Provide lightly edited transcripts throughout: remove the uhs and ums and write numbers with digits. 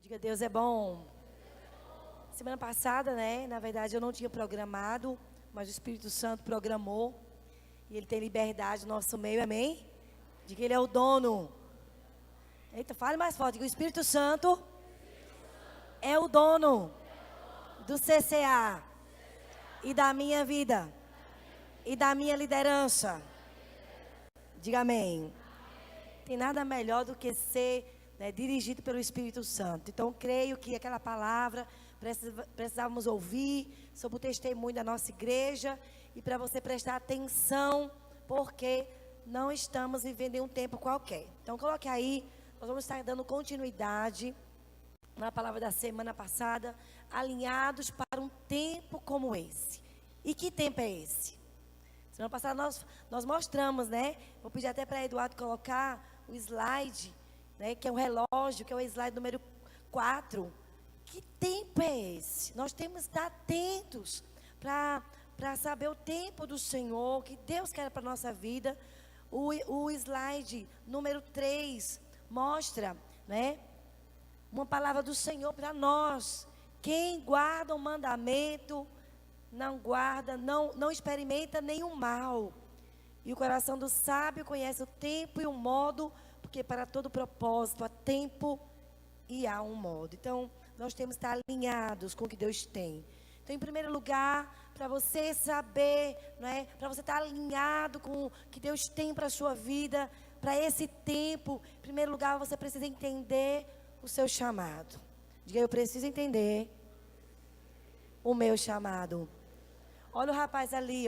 Diga, Deus é bom. Semana passada, na verdade eu não tinha programado, mas o Espírito Santo programou. E Ele tem liberdade no nosso meio, amém? Diga, Ele é o dono. Eita, fale mais forte. Diga, o Espírito Santo é o dono do CCA e da minha vida e da minha liderança. Diga amém. Tem nada melhor do que ser dirigido pelo Espírito Santo. Então, creio que aquela palavra precisávamos ouvir sobre o testemunho da nossa igreja e para você prestar atenção, porque não estamos vivendo em um tempo qualquer. Então, coloque aí, nós vamos estar dando continuidade na palavra da semana passada, alinhados para um tempo como esse. E que tempo é esse? Semana passada nós mostramos, Vou pedir até para Eduardo colocar o slide, que é um relógio, que é o slide número 4. Que tempo é esse? Nós temos que estar atentos para saber o tempo do Senhor, que Deus quer para a nossa vida. O slide número 3 mostra, uma palavra do Senhor para nós. Quem guarda o mandamento, não experimenta nenhum mal. E o coração do sábio conhece o tempo e o modo, porque para todo propósito há tempo e há um modo. Então, nós temos que estar alinhados com o que Deus tem. Então, em primeiro lugar, para você saber, para você estar alinhado com o que Deus tem para a sua vida, para esse tempo, em primeiro lugar, você precisa entender o seu chamado. Diga, eu preciso entender o meu chamado. Olha o rapaz ali,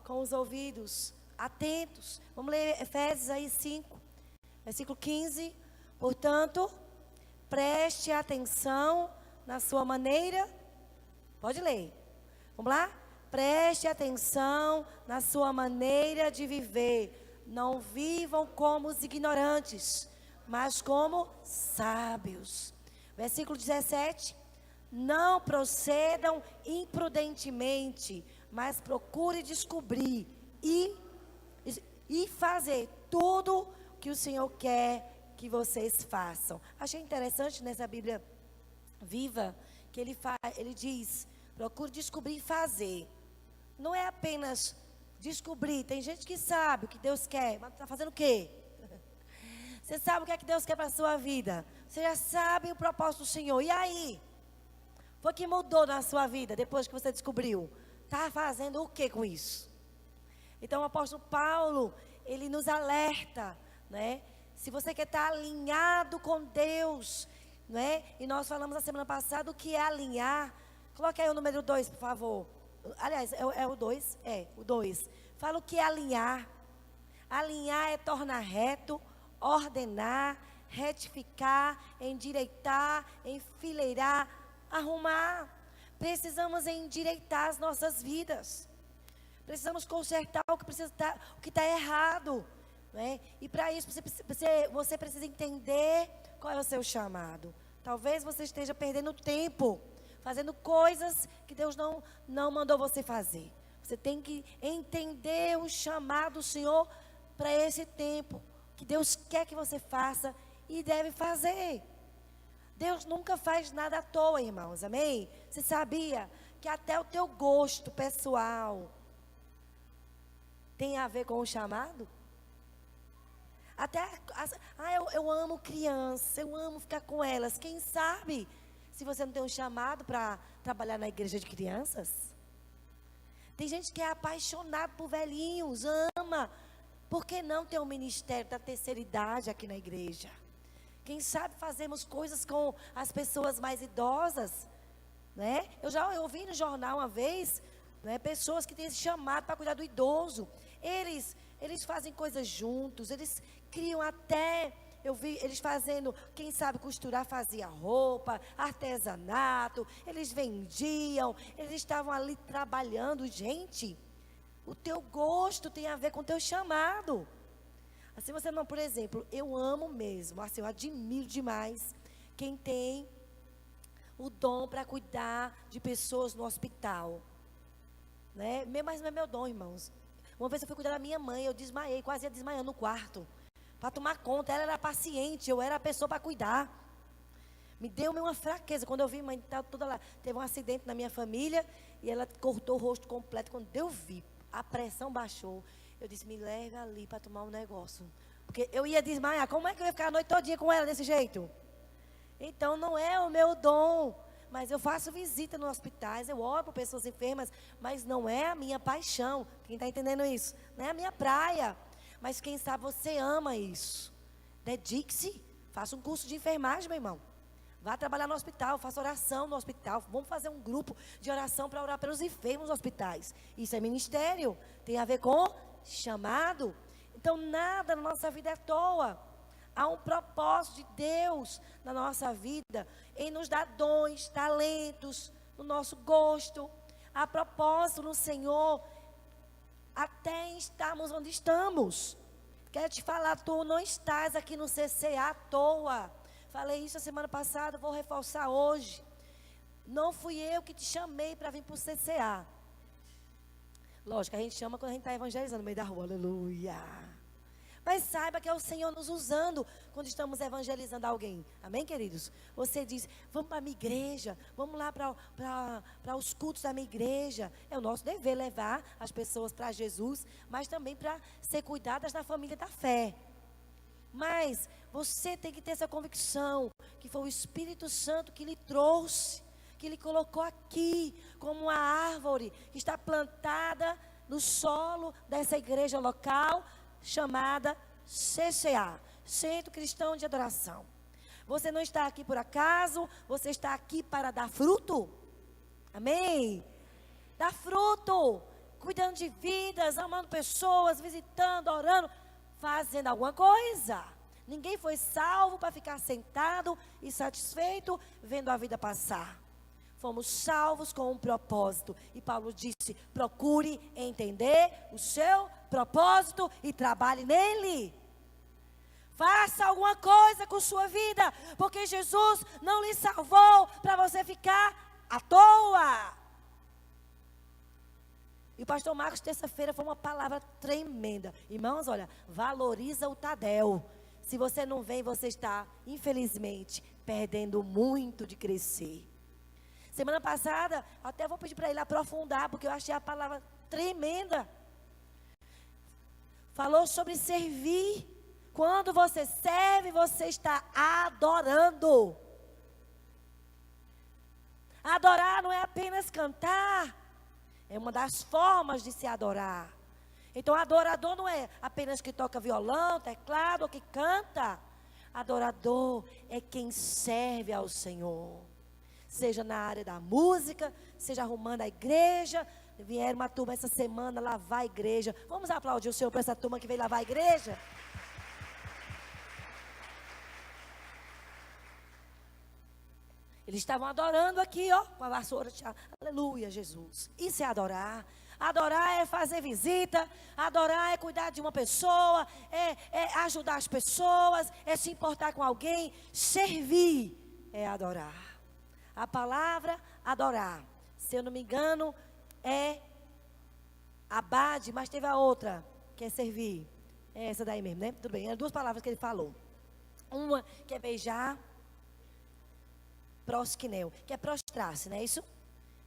com os ouvidos atentos. Vamos ler Efésios aí 5, versículo 15. Portanto, preste atenção na sua maneira. Pode ler. Vamos lá? Preste atenção na sua maneira de viver. Não vivam como os ignorantes, mas como sábios. Versículo 17. Não procedam imprudentemente, mas procure descobrir e fazer tudo que o Senhor quer que vocês façam. Achei interessante nessa Bíblia Viva que ele diz: procure descobrir e fazer. Não é apenas descobrir. Tem gente que sabe o que Deus quer, mas está fazendo o quê? Você sabe o que é que Deus quer para a sua vida. Você já sabe o propósito do Senhor. E aí? Foi que mudou na sua vida depois que você descobriu? Está fazendo o que com isso? Então o apóstolo Paulo, ele nos alerta, Se você quer estar alinhado com Deus, E nós falamos na semana passada o que é alinhar. Coloque aí o número 2, por favor. Aliás, é o 2? É, o 2. Fala o que é alinhar. Alinhar é tornar reto, ordenar, retificar, endireitar, enfileirar, arrumar. Precisamos endireitar as nossas vidas. Precisamos consertar o que está errado. E para isso você precisa entender qual é o seu chamado. Talvez você esteja perdendo tempo fazendo coisas que Deus não mandou você fazer. Você tem que entender o chamado do Senhor para esse tempo, que Deus quer que você faça e deve fazer. Deus nunca faz nada à toa, irmãos, amém? Você sabia que até o teu gosto pessoal tem a ver com o chamado? Eu amo criança, eu amo ficar com elas. Quem sabe se você não tem um chamado para trabalhar na igreja de crianças? Tem gente que é apaixonado por velhinhos, ama. Por que não ter um ministério da terceira idade aqui na igreja? Quem sabe fazemos coisas com as pessoas mais idosas, Eu ouvi no jornal uma vez, pessoas que têm esse chamado para cuidar do idoso. Eles fazem coisas juntos, eles criam até, eu vi eles fazendo, quem sabe costurar, fazia roupa, artesanato, eles vendiam, eles estavam ali trabalhando. Gente, o teu gosto tem a ver com o teu chamado. Assim você não, por exemplo, eu amo mesmo, assim, eu admiro demais quem tem o dom para cuidar de pessoas no hospital, Mas não é meu dom, irmãos. Uma vez eu fui cuidar da minha mãe, eu desmaiei, quase ia desmaiando no quarto, para tomar conta. Ela era paciente, eu era a pessoa para cuidar. Me deu uma fraqueza. Quando eu vi, mãe, tá toda lá. Teve um acidente na minha família e ela cortou o rosto completo. Quando eu vi, a pressão baixou. Eu disse, me leve ali para tomar um negócio. Porque eu ia desmaiar. Como é que eu ia ficar a noite todinha com ela desse jeito? Então, não é o meu dom. Mas eu faço visita nos hospitais, eu oro por pessoas enfermas, mas não é a minha paixão. Quem está entendendo isso? Não é a minha praia. Mas quem sabe você ama isso. Dedique-se. Faça um curso de enfermagem, meu irmão. Vá trabalhar no hospital, faça oração no hospital. Vamos fazer um grupo de oração para orar pelos enfermos nos hospitais. Isso é ministério. Tem a ver com chamado. Então, nada na nossa vida é à toa. Há um propósito de Deus na nossa vida, em nos dar dons, talentos, no nosso gosto. Há propósito no Senhor, até em estarmos onde estamos. Quero te falar, tu não estás aqui no CCA à toa. Falei isso a semana passada, vou reforçar hoje. Não fui eu que te chamei para vir para o CCA. Lógico, a gente chama quando a gente está evangelizando no meio da rua, aleluia. Mas saiba que é o Senhor nos usando quando estamos evangelizando alguém. Amém, queridos? Você diz, vamos para a minha igreja, vamos lá para os cultos da minha igreja. É o nosso dever levar as pessoas para Jesus, mas também para ser cuidadas da família da fé. Mas você tem que ter essa convicção que foi o Espírito Santo que lhe trouxe, que lhe colocou aqui como uma árvore que está plantada no solo dessa igreja local chamada CCA, Centro Cristão de Adoração. Você não está aqui por acaso, você está aqui para dar fruto. Amém? Dar fruto, cuidando de vidas, amando pessoas, visitando, orando, fazendo alguma coisa. Ninguém foi salvo para ficar sentado e satisfeito vendo a vida passar. Fomos salvos com um propósito. E Paulo disse, procure entender o seu propósito e trabalhe nele. Faça alguma coisa com sua vida, porque Jesus não lhe salvou para você ficar à toa. E o pastor Marcos, terça-feira, foi uma palavra tremenda. Irmãos, olha, valoriza o Tadel. Se você não vem, você está, infelizmente, perdendo muito de crescer. Semana passada, até vou pedir para ele aprofundar, porque eu achei a palavra tremenda. Falou sobre servir. Quando você serve, você está adorando. Adorar não é apenas cantar. É uma das formas de se adorar. Então, adorador não é apenas que toca violão, teclado ou que canta. Adorador é quem serve ao Senhor. Seja na área da música, seja arrumando a igreja. Vieram uma turma essa semana lavar a igreja. Vamos aplaudir o Senhor para essa turma que veio lavar a igreja? Eles estavam adorando aqui, ó, com a vassoura. Aleluia, Jesus. Isso é adorar. Adorar é fazer visita. Adorar é cuidar de uma pessoa. É ajudar as pessoas. É se importar com alguém. Servir é adorar. A palavra adorar, se eu não me engano, é abade, mas teve a outra, que é servir. É essa daí mesmo, né? Tudo bem, eram duas palavras que ele falou. Uma que é beijar, prosquinel, que é prostrar-se, não é isso?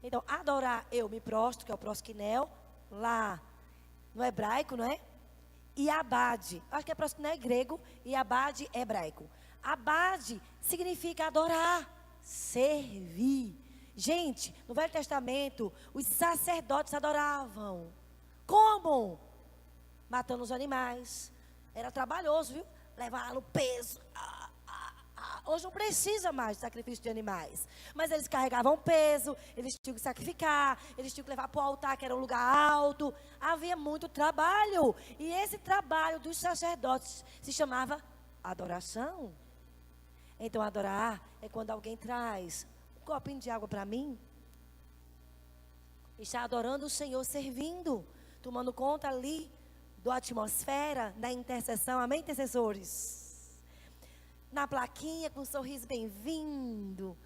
Então, adorar, eu me prostro, que é o prosquinel, lá no hebraico, não é? E abade, acho que é prosquinel é grego e abade é hebraico. Abade significa adorar, servir. Gente, no Velho Testamento, os sacerdotes adoravam. Como? Matando os animais. Era trabalhoso, viu? Levar no peso. Hoje não precisa mais de sacrifício de animais. Mas eles carregavam peso, eles tinham que sacrificar, eles tinham que levar para o altar, que era um lugar alto. Havia muito trabalho. E esse trabalho dos sacerdotes se chamava adoração. Então, adorar é quando alguém traz um copinho de água para mim. Está adorando o Senhor, servindo, tomando conta ali da atmosfera, da intercessão. Amém, intercessores? Na plaquinha, com um sorriso bem-vindo.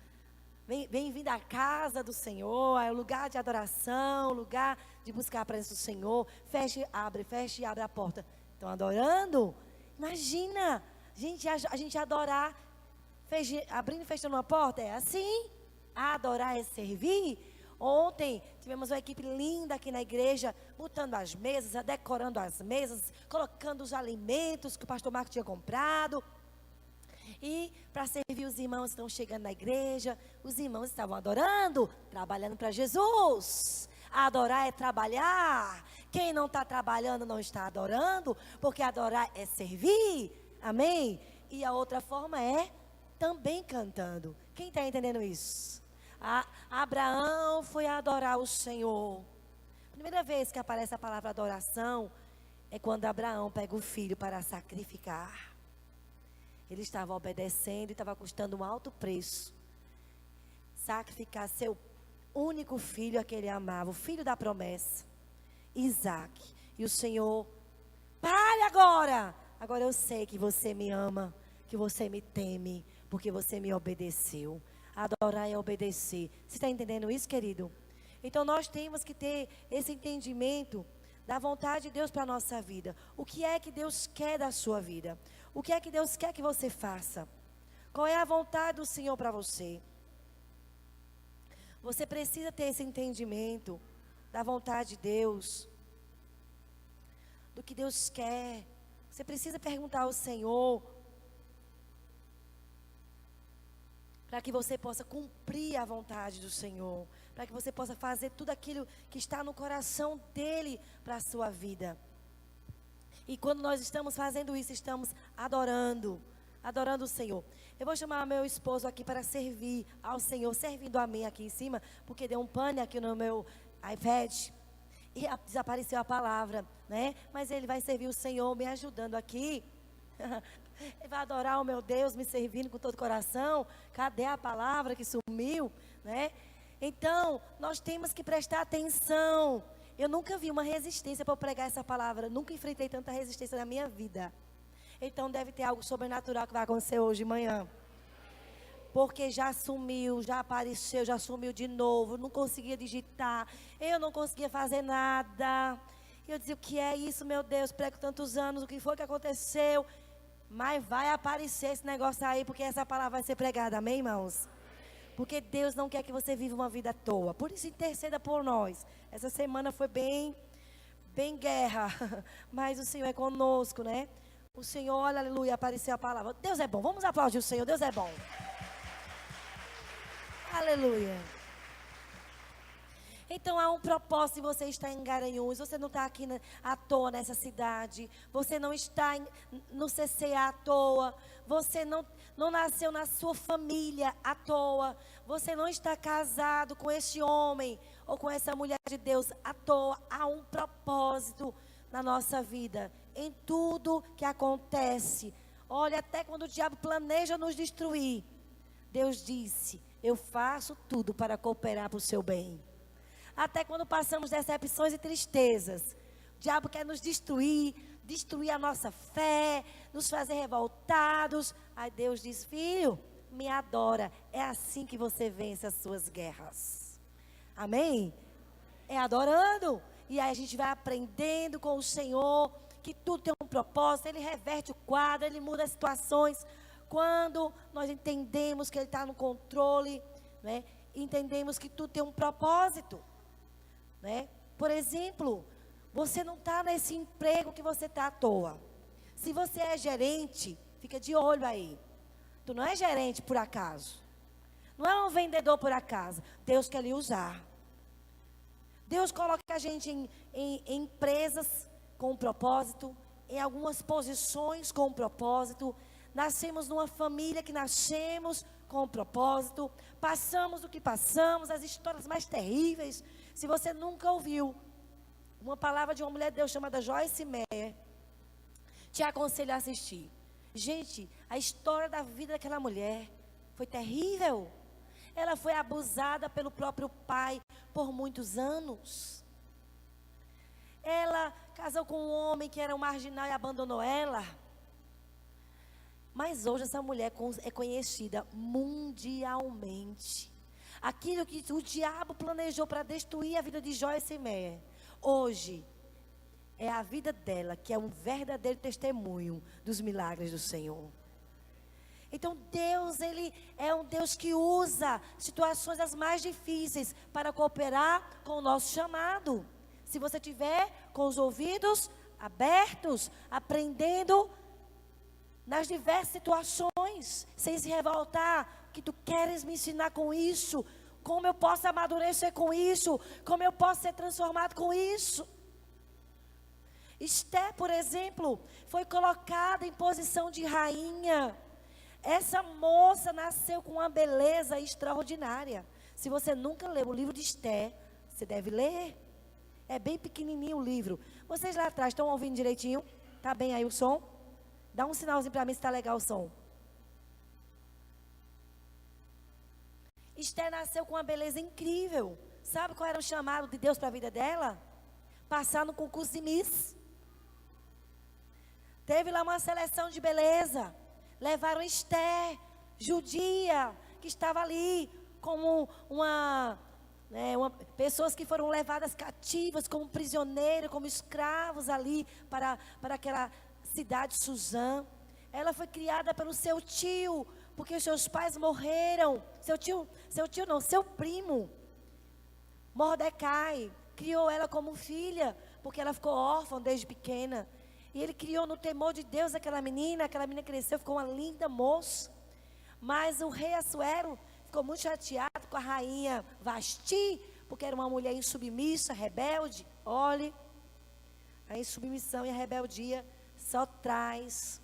Bem-vindo à casa do Senhor, é o lugar de adoração, lugar de buscar a presença do Senhor. Feche e abre a porta. Estão adorando? Imagina, a gente adorar abrindo e fechando uma porta? É assim. Adorar é servir. Ontem tivemos uma equipe linda aqui na igreja, botando as mesas, decorando as mesas, colocando os alimentos que o pastor Marco tinha comprado. E para servir os irmãos que estão chegando na igreja, os irmãos estavam adorando, trabalhando para Jesus. Adorar é trabalhar. Quem não está trabalhando não está adorando, porque adorar é servir. Amém? E a outra forma é também cantando. Quem está entendendo isso? Abraão foi adorar o Senhor. Primeira vez que aparece a palavra adoração é quando Abraão pega o filho para sacrificar. Ele estava obedecendo e estava custando um alto preço. Sacrificar seu único filho a que ele amava, o filho da promessa, Isaque. E o Senhor, pare agora! Agora eu sei que você me ama, que você me teme, porque você me obedeceu. Adorar é obedecer. Você está entendendo isso, querido? Então nós temos que ter esse entendimento da vontade de Deus para a nossa vida. O que é que Deus quer da sua vida? O que é que Deus quer que você faça? Qual é a vontade do Senhor para você? Você precisa ter esse entendimento da vontade de Deus, do que Deus quer. Você precisa perguntar ao Senhor, para que você possa cumprir a vontade do Senhor, para que você possa fazer tudo aquilo que está no coração dEle para a sua vida. E quando nós estamos fazendo isso, estamos adorando o Senhor. Eu vou chamar meu esposo aqui para servir ao Senhor, servindo a mim aqui em cima, porque deu um pane aqui no meu iPad e desapareceu a palavra, né? Mas ele vai servir o Senhor me ajudando aqui. Ele vai adorar o meu Deus, me servindo com todo o coração. Cadê a palavra que sumiu, né? Então, nós temos que prestar atenção. Eu nunca vi uma resistência para eu pregar essa palavra. Nunca enfrentei tanta resistência na minha vida. Então, deve ter algo sobrenatural que vai acontecer hoje de manhã. Porque já sumiu, já apareceu, já sumiu de novo. Não conseguia digitar. Eu não conseguia fazer nada. Eu dizia, o que é isso, meu Deus? Prego tantos anos, o que foi que aconteceu? Mas vai aparecer esse negócio aí, porque essa palavra vai ser pregada, amém, irmãos? Porque Deus não quer que você viva uma vida à toa. Por isso, interceda por nós. Essa semana foi bem guerra, mas o Senhor é conosco, né? O Senhor, olha, aleluia, apareceu a palavra. Deus é bom, vamos aplaudir o Senhor, Deus é bom. Aleluia. Então há um propósito se você está em Garanhuns. Você não está aqui à toa nessa cidade. Você não está no CCA à toa. Você não nasceu na sua família à toa. Você não está casado com este homem ou com essa mulher de Deus à toa. Há um propósito na nossa vida, em tudo que acontece. Olha, até quando o diabo planeja nos destruir, Deus disse, eu faço tudo para cooperar para o seu bem. Até quando passamos decepções e tristezas, o diabo quer nos destruir a nossa fé, nos fazer revoltados. Aí Deus diz, filho, me adora. É assim que você vence as suas guerras. Amém? É adorando. E aí a gente vai aprendendo com o Senhor, que tudo tem um propósito. Ele reverte o quadro, Ele muda as situações. Quando nós entendemos que Ele está no controle, né? Entendemos que tudo tem um propósito. Né? Por exemplo, você não está nesse emprego que você está à toa. Se você é gerente, fica de olho aí. Tu não é gerente por acaso. Não é um vendedor por acaso. Deus quer lhe usar. Deus coloca a gente em empresas com um propósito, em algumas posições com um propósito. Nascemos numa família que nascemos com um propósito. Passamos o que passamos, as histórias mais terríveis. Se você nunca ouviu uma palavra de uma mulher de Deus chamada Joyce Meyer, te aconselho a assistir. Gente, a história da vida daquela mulher foi terrível. Ela foi abusada pelo próprio pai por muitos anos. Ela casou com um homem que era um marginal e abandonou ela. Mas hoje essa mulher é conhecida mundialmente. Aquilo que o diabo planejou para destruir a vida de Joyce Meyer, hoje é a vida dela que é um verdadeiro testemunho dos milagres do Senhor. Então Deus, Ele é um Deus que usa situações as mais difíceis para cooperar com o nosso chamado. Se você tiver com os ouvidos abertos, aprendendo nas diversas situações, sem se revoltar, que tu queres me ensinar com isso, como eu posso amadurecer com isso, como eu posso ser transformado com isso. Esther, por exemplo, foi colocada em posição de rainha. Essa moça nasceu com uma beleza extraordinária. Se você nunca leu o livro de Esther, você deve ler. É bem pequenininho o livro. Vocês lá atrás estão ouvindo direitinho? Tá bem aí o som? Dá um sinalzinho para mim se está legal o som. Esther nasceu com uma beleza incrível. Sabe qual era o chamado de Deus para a vida dela? Passar no concurso de Miss. Teve lá uma seleção de beleza. Levaram Esther, judia, que estava ali como pessoas que foram levadas cativas, como prisioneiros, como escravos ali para aquela cidade Suzã. Ela foi criada pelo seu tio, porque seus pais morreram. Seu primo, Mordecai, criou ela como filha, porque ela ficou órfã desde pequena. E ele criou no temor de Deus aquela menina cresceu, ficou uma linda moça. Mas o rei Assuero ficou muito chateado com a rainha Vasti, porque era uma mulher insubmissa, rebelde. Olhe, a insubmissão e a rebeldia só traz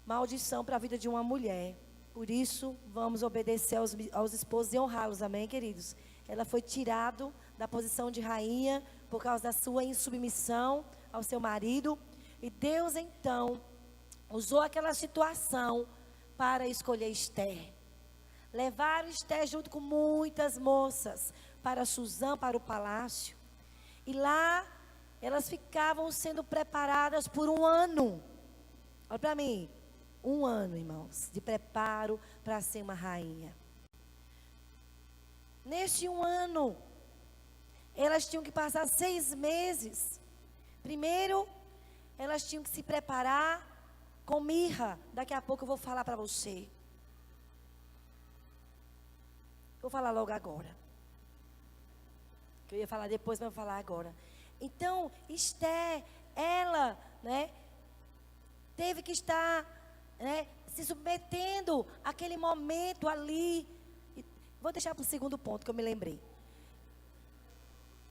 maldição para a vida de uma mulher. Por isso, vamos obedecer aos esposos e honrá-los, amém, queridos? Ela foi tirada da posição de rainha por causa da sua insubmissão ao seu marido. E Deus, então, usou aquela situação para escolher Esther. Levaram Esther junto com muitas moças para Suzã, para o palácio. E lá, elas ficavam sendo preparadas por um ano. Olha para mim. Um ano, irmãos, de preparo para ser uma rainha. Neste um ano, elas tinham que passar 6 meses. Primeiro, elas tinham que se preparar com mirra. Daqui a pouco eu vou falar para você. Vou falar logo agora. Que eu ia falar depois, mas vou falar agora. Então, Esther, ela, teve que estar, se submetendo àquele momento ali. Vou deixar para o segundo ponto que eu me lembrei.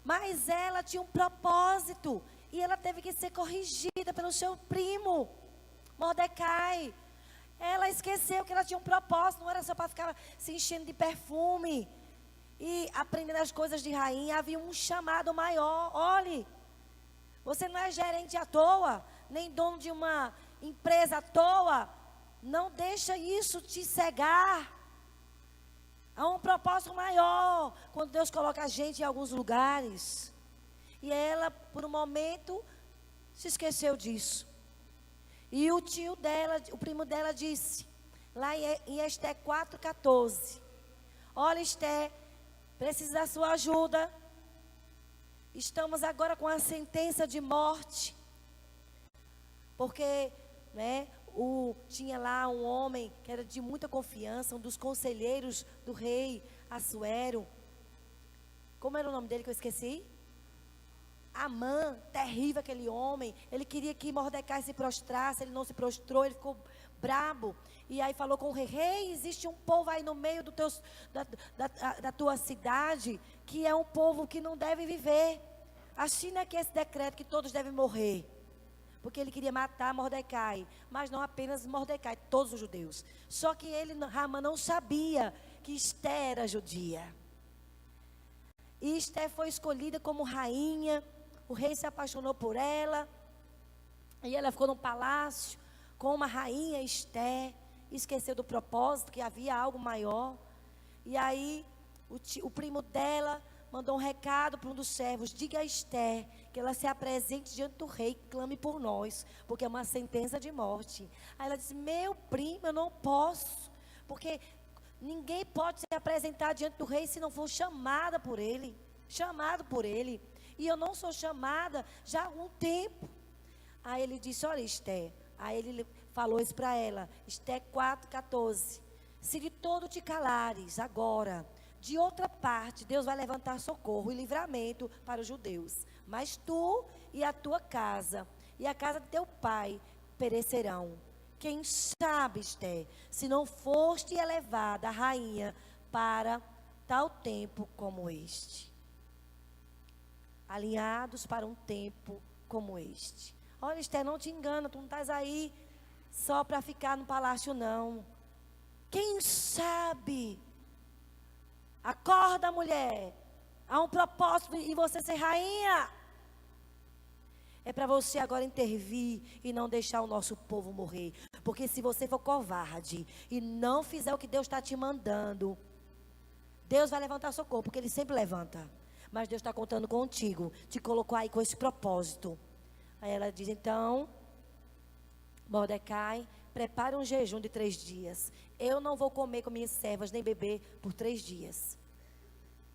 Mas ela tinha um propósito. E ela teve que ser corrigida pelo seu primo, Mordecai. Ela esqueceu que ela tinha um propósito. Não era só para ficar se enchendo de perfume e aprendendo as coisas de rainha. Havia um chamado maior. Olhe, você não é gerente à toa, nem dono de uma empresa à toa. Não deixa isso te cegar. Há um propósito maior quando Deus coloca a gente em alguns lugares. E ela, por um momento, se esqueceu disso. E o tio dela, o primo dela disse, lá em Esther 4,14: olha, Esther, preciso da sua ajuda. Estamos agora com a sentença de morte. Porque, tinha lá um homem que era de muita confiança, um dos conselheiros do rei Assuero. Como era o nome dele que eu esqueci? Amã, terrível aquele homem. Ele queria que Mordecai se prostrasse, ele não se prostrou, ele ficou brabo. E aí falou com o rei: rei, existe um povo aí no meio da tua cidade, que é um povo que não deve viver. Assina aqui esse decreto que todos devem morrer. Porque ele queria matar Mordecai, mas não apenas Mordecai, todos os judeus. Só que Amã não sabia que Esther era judia. E Esther foi escolhida como rainha. O rei se apaixonou por ela. E ela ficou no palácio com uma rainha Esther. Esqueceu do propósito, que havia algo maior. E aí o primo dela mandou um recado para um dos servos: diga a Esther que ela se apresente diante do rei, clame por nós, porque é uma sentença de morte. Aí ela disse: meu primo, eu não posso, porque ninguém pode se apresentar diante do rei se não for chamada por ele, chamado por ele. E eu não sou chamada já há algum tempo. Aí ele disse: olha, Esther. Aí ele falou isso para ela. Esté 4,14. Se de todo te calares agora, de outra parte, Deus vai levantar socorro e livramento para os judeus. Mas tu e a tua casa, e a casa de teu pai, perecerão. Quem sabe, Esté, se não foste elevada a rainha para tal tempo como este. Alinhados para um tempo como este. Olha, Esté, não te engana, tu não estás aí só para ficar no palácio, não. Quem sabe? Acorda, mulher. Há um propósito em você ser rainha. É para você agora intervir e não deixar o nosso povo morrer. Porque se você for covarde e não fizer o que Deus está te mandando, Deus vai levantar socorro, porque Ele sempre levanta. Mas Deus está contando contigo, te colocou aí com esse propósito. Aí ela diz, então, Mordecai, prepare um jejum de 3 dias. Eu não vou comer com minhas servas, nem beber por 3 dias.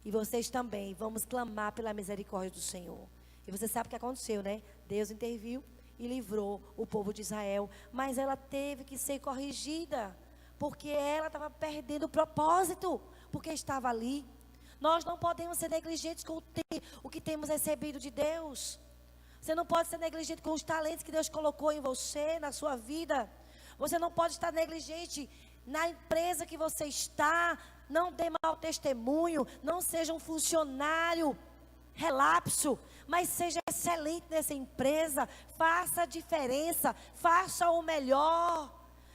E vocês também, vamos clamar pela misericórdia do Senhor. E você sabe o que aconteceu, né? Deus interviu e livrou o povo de Israel. Mas ela teve que ser corrigida, porque ela estava perdendo o propósito, porque estava ali. Nós não podemos ser negligentes com o que temos recebido de Deus. Você não pode ser negligente com os talentos que Deus colocou em você, na sua vida. Você não pode estar negligente na empresa que você está. Não dê mau testemunho. Não seja um funcionário relapso, mas seja excelente nessa empresa. Faça a diferença. Faça o melhor.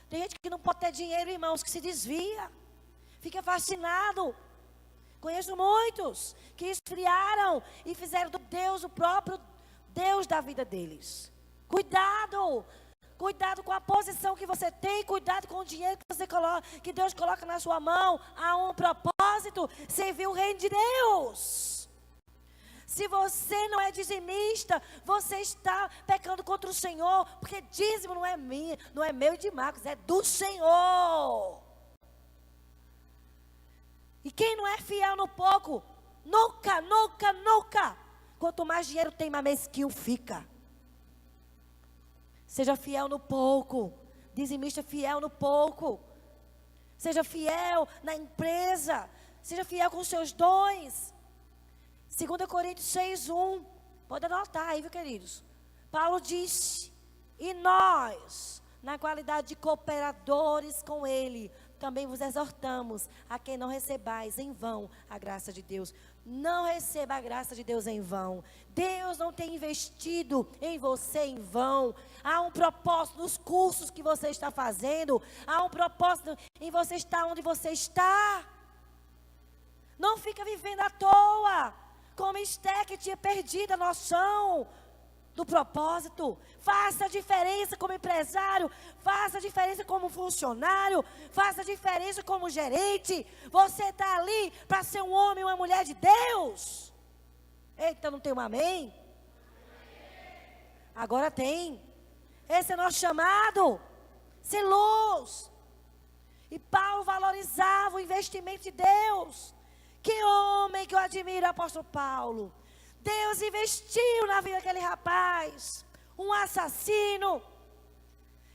Tem gente que não pode ter dinheiro, irmãos, que se desvia. Fica fascinado. Conheço muitos que esfriaram e fizeram do Deus o próprio Deus da vida deles. Cuidado! Cuidado com a posição que você tem. Cuidado com o dinheiro que você coloca, que Deus coloca na sua mão. Há um propósito: servir o reino de Deus. Se você não é dizimista, você está pecando contra o Senhor. Porque dízimo não é minha, não é meu e de Marcos, é do Senhor. E quem não é fiel no pouco, nunca, nunca, nunca. Quanto mais dinheiro tem, mais mesquinho fica. Seja fiel no pouco. Dizimista fiel no pouco. Seja fiel na empresa. Seja fiel com os seus dons. 2 Coríntios 6:1. Pode anotar aí, viu, queridos? Paulo disse, e nós, na qualidade de cooperadores com Ele, também vos exortamos a quem não recebais em vão a graça de Deus. Não receba a graça de Deus em vão. Deus não tem investido em você em vão. Há um propósito nos cursos que você está fazendo. Há um propósito em você estar onde você está. Não fica vivendo à toa. Como Esté, que tinha perdido a noção do propósito. Faça a diferença como empresário, faça a diferença como funcionário, faça a diferença como gerente. Você está ali para ser um homem e uma mulher de Deus. Eita, não tem um amém? Agora tem. Esse é nosso chamado. Ser luz. E Paulo valorizava o investimento de Deus. Que homem que eu admiro, apóstolo Paulo. Deus investiu na vida daquele rapaz. Um assassino.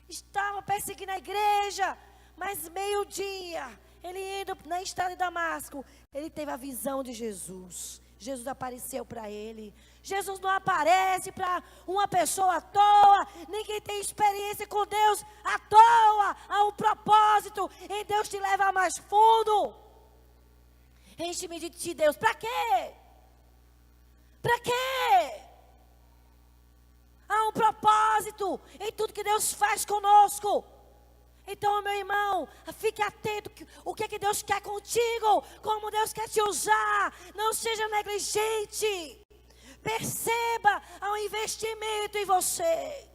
Estava perseguindo a igreja. Mas meio-dia, ele indo na estrada de Damasco, ele teve a visão de Jesus. Jesus apareceu para ele. Jesus não aparece para uma pessoa à toa. Ninguém tem experiência com Deus à toa. Há um propósito em Deus te levar mais fundo. Enche-me de ti, Deus. Para quê? Para quê? Há um propósito em tudo que Deus faz conosco. Então, meu irmão, fique atento o que é que Deus quer contigo, como Deus quer te usar. Não seja negligente. Perceba, há um investimento em você.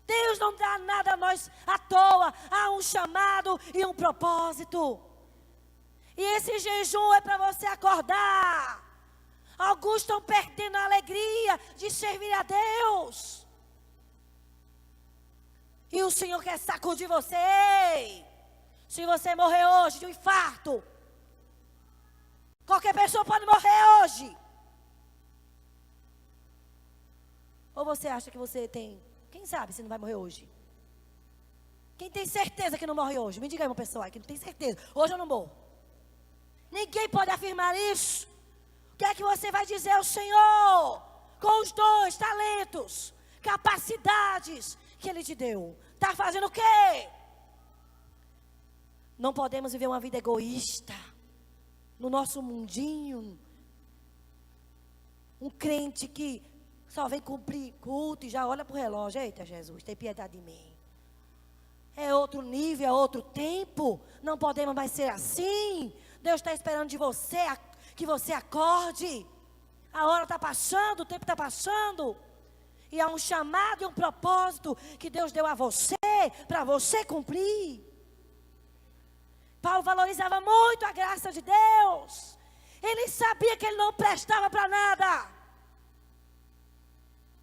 Deus não dá nada a nós à toa. Há um chamado e um propósito. E esse jejum é para você acordar. Alguns estão perdendo a alegria de servir a Deus. E o Senhor quer sacudir você. Ei, se você morrer hoje de um infarto, qualquer pessoa pode morrer hoje. Ou você acha que você tem, quem sabe se não vai morrer hoje? Quem tem certeza que não morre hoje? Me diga aí uma pessoa que não tem certeza. Hoje eu não morro. Ninguém pode afirmar isso. O que é que você vai dizer ao Senhor? Com os dons, talentos, capacidades que Ele te deu. Está fazendo o quê? Não podemos viver uma vida egoísta. No nosso mundinho. Um crente que só vem cumprir culto e já olha para o relógio. Eita, Jesus, tem piedade de mim. É outro nível, é outro tempo. Não podemos mais ser assim. Deus está esperando de você que você acorde. A hora está passando, o tempo está passando. E há um chamado e um propósito que Deus deu a você, para você cumprir. Paulo valorizava muito a graça de Deus. Ele sabia que ele não prestava para nada.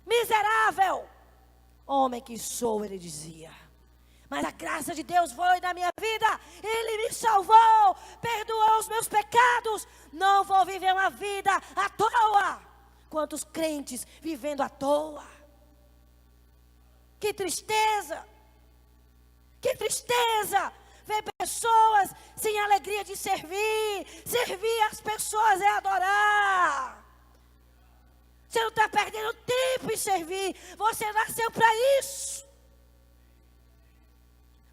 Miserável homem que sou, ele dizia. Mas a graça de Deus foi na minha vida. Ele me salvou, perdoou os meus pecados. Não vou viver uma vida à toa. Quantos crentes vivendo à toa. Que tristeza. Que tristeza. Ver pessoas sem alegria de servir. Servir as pessoas é adorar. Você não está perdendo tempo em servir. Você nasceu para isso.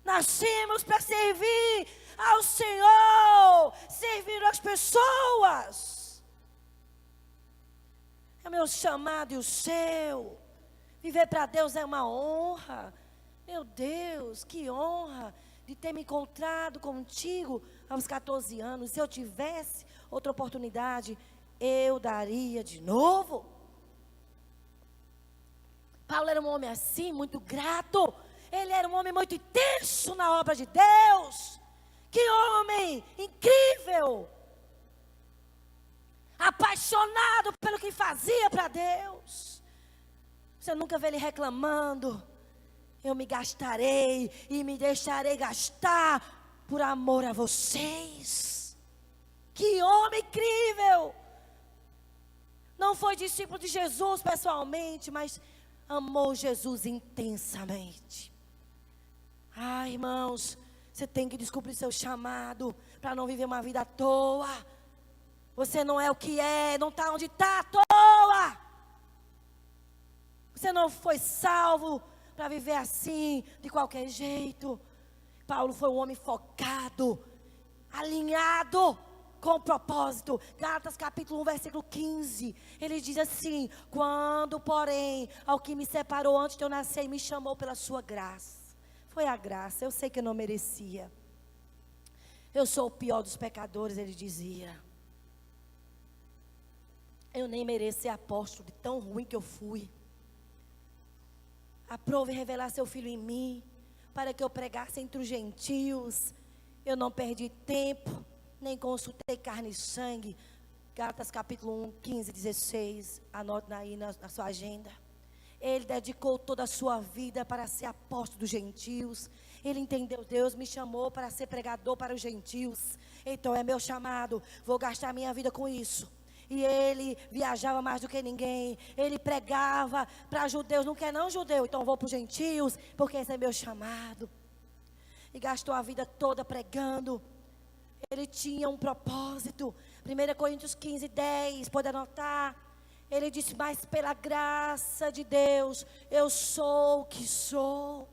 Nascemos para servir ao Senhor. Servir as pessoas. É o meu chamado e o seu. Viver para Deus é uma honra. Meu Deus, que honra de ter me encontrado contigo aos 14 anos. Se eu tivesse outra oportunidade, eu daria de novo. Paulo era um homem assim, muito grato. Ele era um homem muito intenso na obra de Deus. Que homem incrível. Apaixonado pelo que fazia para Deus. Você nunca vê ele reclamando. Eu me gastarei e me deixarei gastar por amor a vocês. Que homem incrível. Não foi discípulo de Jesus pessoalmente, mas amou Jesus intensamente. Ah, irmãos, você tem que descobrir seu chamado para não viver uma vida à toa. Você não é o que é, não está onde está à toa. Você não foi salvo para viver assim, de qualquer jeito. Paulo foi um homem focado, alinhado com o propósito. Gálatas capítulo 1, versículo 15. Ele diz assim: quando, porém, ao que me separou antes de eu nascer e me chamou pela sua graça. Foi a graça, eu sei que eu não merecia. Eu sou o pior dos pecadores, ele dizia. Eu nem mereço ser apóstolo, de tão ruim que eu fui. Aprove revelar seu filho em mim, para que eu pregasse entre os gentios. Eu não perdi tempo, nem consultei carne e sangue. Gálatas capítulo 1, 15, 16. Anote aí na sua agenda. Ele dedicou toda a sua vida para ser apóstolo dos gentios. Ele entendeu, Deus me chamou para ser pregador para os gentios. Então é meu chamado, vou gastar minha vida com isso. E ele viajava mais do que ninguém. Ele pregava para judeus, não quer não judeu, então vou para os gentios, porque esse é meu chamado. E gastou a vida toda pregando. Ele tinha um propósito. 1 Coríntios 15, 10, pode anotar. Ele disse: mas pela graça de Deus, eu sou o que sou.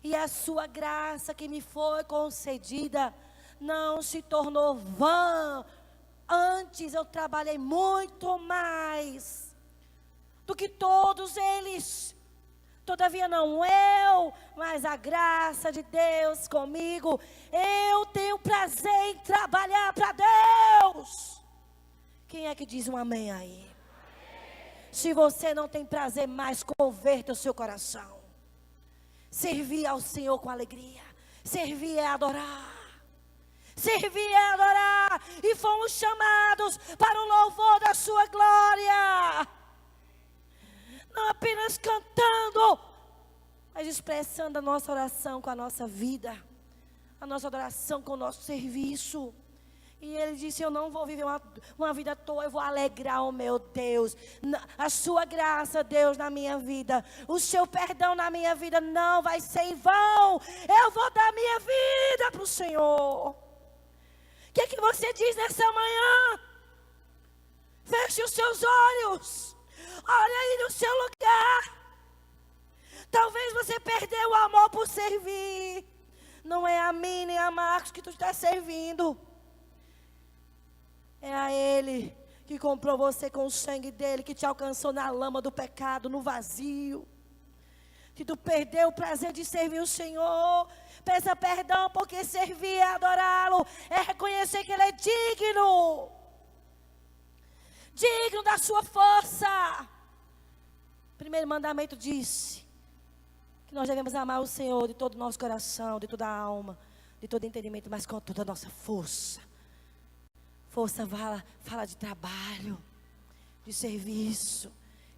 E a sua graça que me foi concedida não se tornou vã. Antes eu trabalhei muito mais do que todos eles. Todavia não eu, mas a graça de Deus comigo. Eu tenho prazer em trabalhar para Deus. Quem é que diz um amém aí? Se você não tem prazer mais, converta o seu coração. Servir ao Senhor com alegria. Servir é adorar. Servir é adorar. E fomos chamados para o louvor da sua glória. Não apenas cantando, mas expressando a nossa oração com a nossa vida. A nossa adoração com o nosso serviço. E ele disse, eu não vou viver uma vida à toa, eu vou alegrar o meu Deus. A sua graça, Deus, na minha vida. O seu perdão na minha vida não vai ser em vão. Eu vou dar minha vida para o Senhor. O que você diz nessa manhã? Feche os seus olhos. Olha aí no seu lugar. Talvez você perdeu o amor por servir. Não é a mim nem a Marcos que tu está servindo. É a Ele que comprou você com o sangue dele, que te alcançou na lama do pecado, no vazio. Que tu perdeu o prazer de servir o Senhor. Peça perdão, porque servir é adorá-lo, é reconhecer que Ele é digno. Digno da sua força. O primeiro mandamento disse que nós devemos amar o Senhor de todo o nosso coração, de toda a alma, de todo entendimento, mas com toda a nossa força. Força fala de trabalho, de serviço.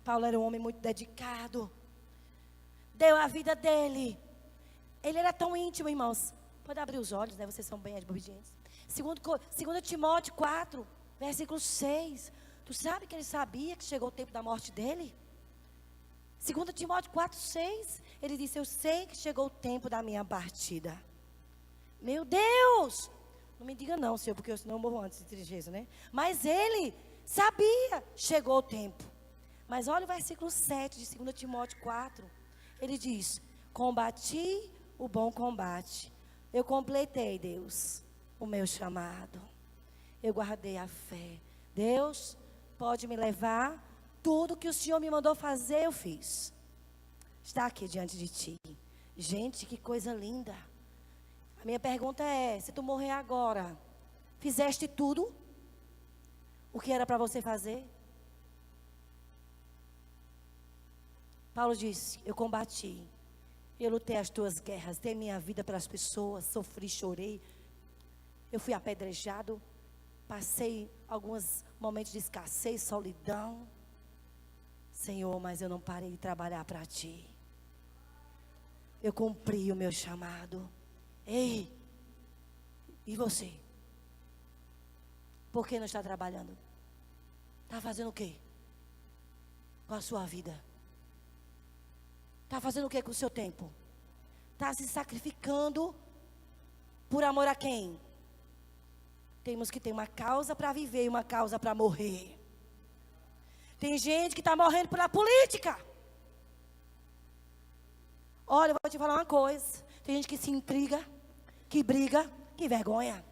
Paulo era um homem muito dedicado. Deu a vida dele. Ele era tão íntimo, irmãos. Pode abrir os olhos, né? Vocês são bem obedientes. Segundo Timóteo 4, versículo 6. Tu sabe que ele sabia que chegou o tempo da morte dele? 2 Timóteo 4, 6. Ele disse, eu sei que chegou o tempo da minha partida. Meu Deus! Não me diga não, Senhor, porque senão eu morro antes de tristeza, né? Mas ele sabia, chegou o tempo. Mas olha o versículo 7 de 2 Timóteo 4. Ele diz, combati o bom combate. Eu completei, Deus, o meu chamado. Eu guardei a fé. Deus, pode me levar. Tudo que o Senhor me mandou fazer, eu fiz. Está aqui diante de ti. Gente, que coisa linda. A minha pergunta é, se tu morrer agora, fizeste tudo o que era para você fazer? Paulo disse, eu combati, eu lutei as tuas guerras, dei minha vida para as pessoas, sofri, chorei, eu fui apedrejado, passei alguns momentos de escassez, solidão. Senhor, mas eu não parei de trabalhar para ti. Eu cumpri o meu chamado. Ei, e você? Por que não está trabalhando? Está fazendo o quê com a sua vida? Está fazendo o quê com o seu tempo? Está se sacrificando por amor a quem? Temos que ter uma causa para viver e uma causa para morrer. Tem gente que está morrendo pela política. Olha, eu vou te falar uma coisa. Tem gente que se intriga, que briga, que vergonha.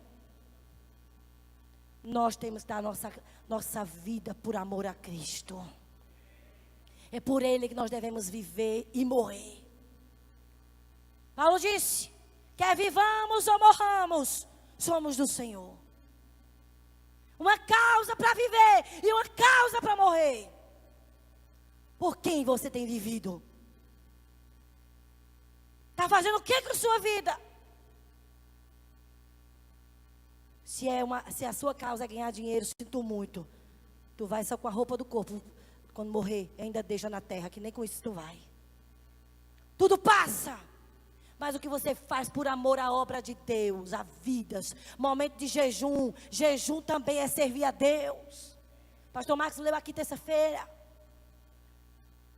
Nós temos que dar nossa vida por amor a Cristo. É por Ele que nós devemos viver e morrer. Paulo disse, quer vivamos ou morramos, somos do Senhor. Uma causa para viver e uma causa para morrer. Por quem você tem vivido? Está fazendo o que com a sua vida? Se a sua causa é ganhar dinheiro, sinto muito. Tu vai só com a roupa do corpo. Quando morrer, ainda deixa na terra, que nem com isso tu vai. Tudo passa. Mas o que você faz por amor à obra de Deus, a vidas, momento de jejum. Jejum também é servir a Deus. Pastor Marcos leu aqui terça-feira.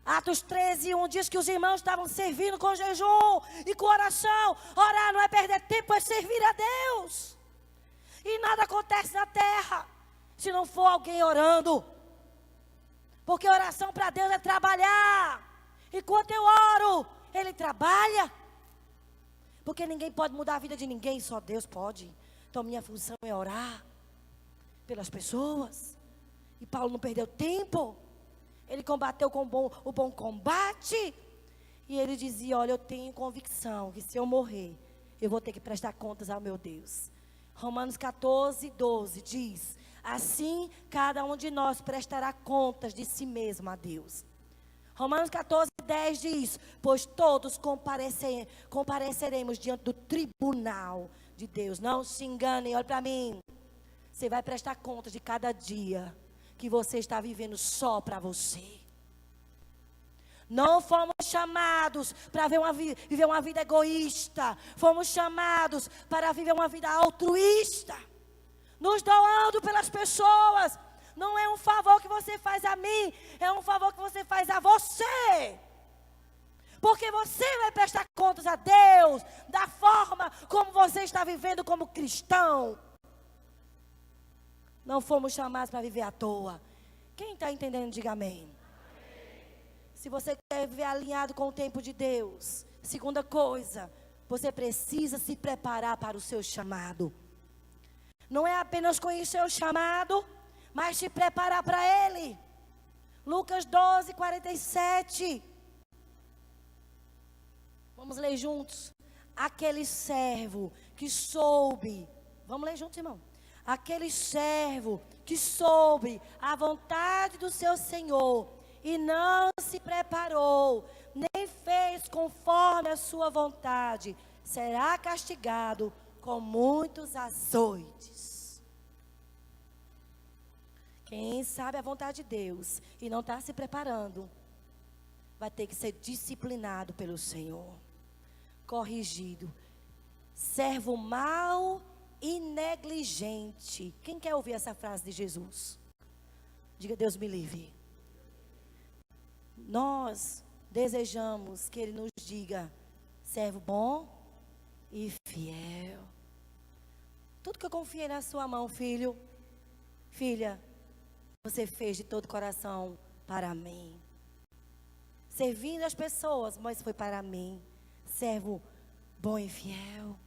Atos 13, 1 diz que os irmãos estavam servindo com jejum e com oração. Orar não é perder tempo, é servir a Deus. E nada acontece na terra se não for alguém orando. Porque oração para Deus é trabalhar. Enquanto eu oro, Ele trabalha. Porque ninguém pode mudar a vida de ninguém, só Deus pode. Então minha função é orar pelas pessoas. E Paulo não perdeu tempo. Ele combateu com o bom combate. E ele dizia, olha, eu tenho convicção que se eu morrer, eu vou ter que prestar contas ao meu Deus. Romanos 14, 12 diz, assim cada um de nós prestará contas de si mesmo a Deus. Romanos 14, 10 diz, pois todos compareceremos diante do tribunal de Deus. Não se enganem, olha para mim. Você vai prestar contas de cada dia que você está vivendo só para você. Não fomos chamados para viver uma vida egoísta. Fomos chamados para viver uma vida altruísta. nos doando pelas pessoas. Não é um favor que você faz a mim, é um favor que você faz a você. Porque você vai prestar contas a Deus da forma como você está vivendo como cristão. Não fomos chamados para viver à toa. Quem está entendendo, diga amém. Se você quer viver alinhado com o tempo de Deus, segunda coisa, você precisa se preparar para o seu chamado. Não é apenas conhecer o chamado, mas se preparar para ele. Lucas 12, 47. Vamos ler juntos. Aquele servo que soube. Vamos ler juntos, irmão. Aquele servo que soube a vontade do seu Senhor e não se preparou, nem fez conforme a sua vontade, será castigado com muitos açoites. Quem sabe a vontade de Deus e não está se preparando, vai ter que ser disciplinado pelo Senhor, corrigido. Servo mau e negligente. Quem quer ouvir essa frase de Jesus? Diga: Deus me livre. Nós desejamos que Ele nos diga: servo bom e fiel. Tudo que eu confiei na sua mão, filho, filha, você fez de todo o coração para mim. Servindo as pessoas, mas foi para mim. Servo bom e fiel.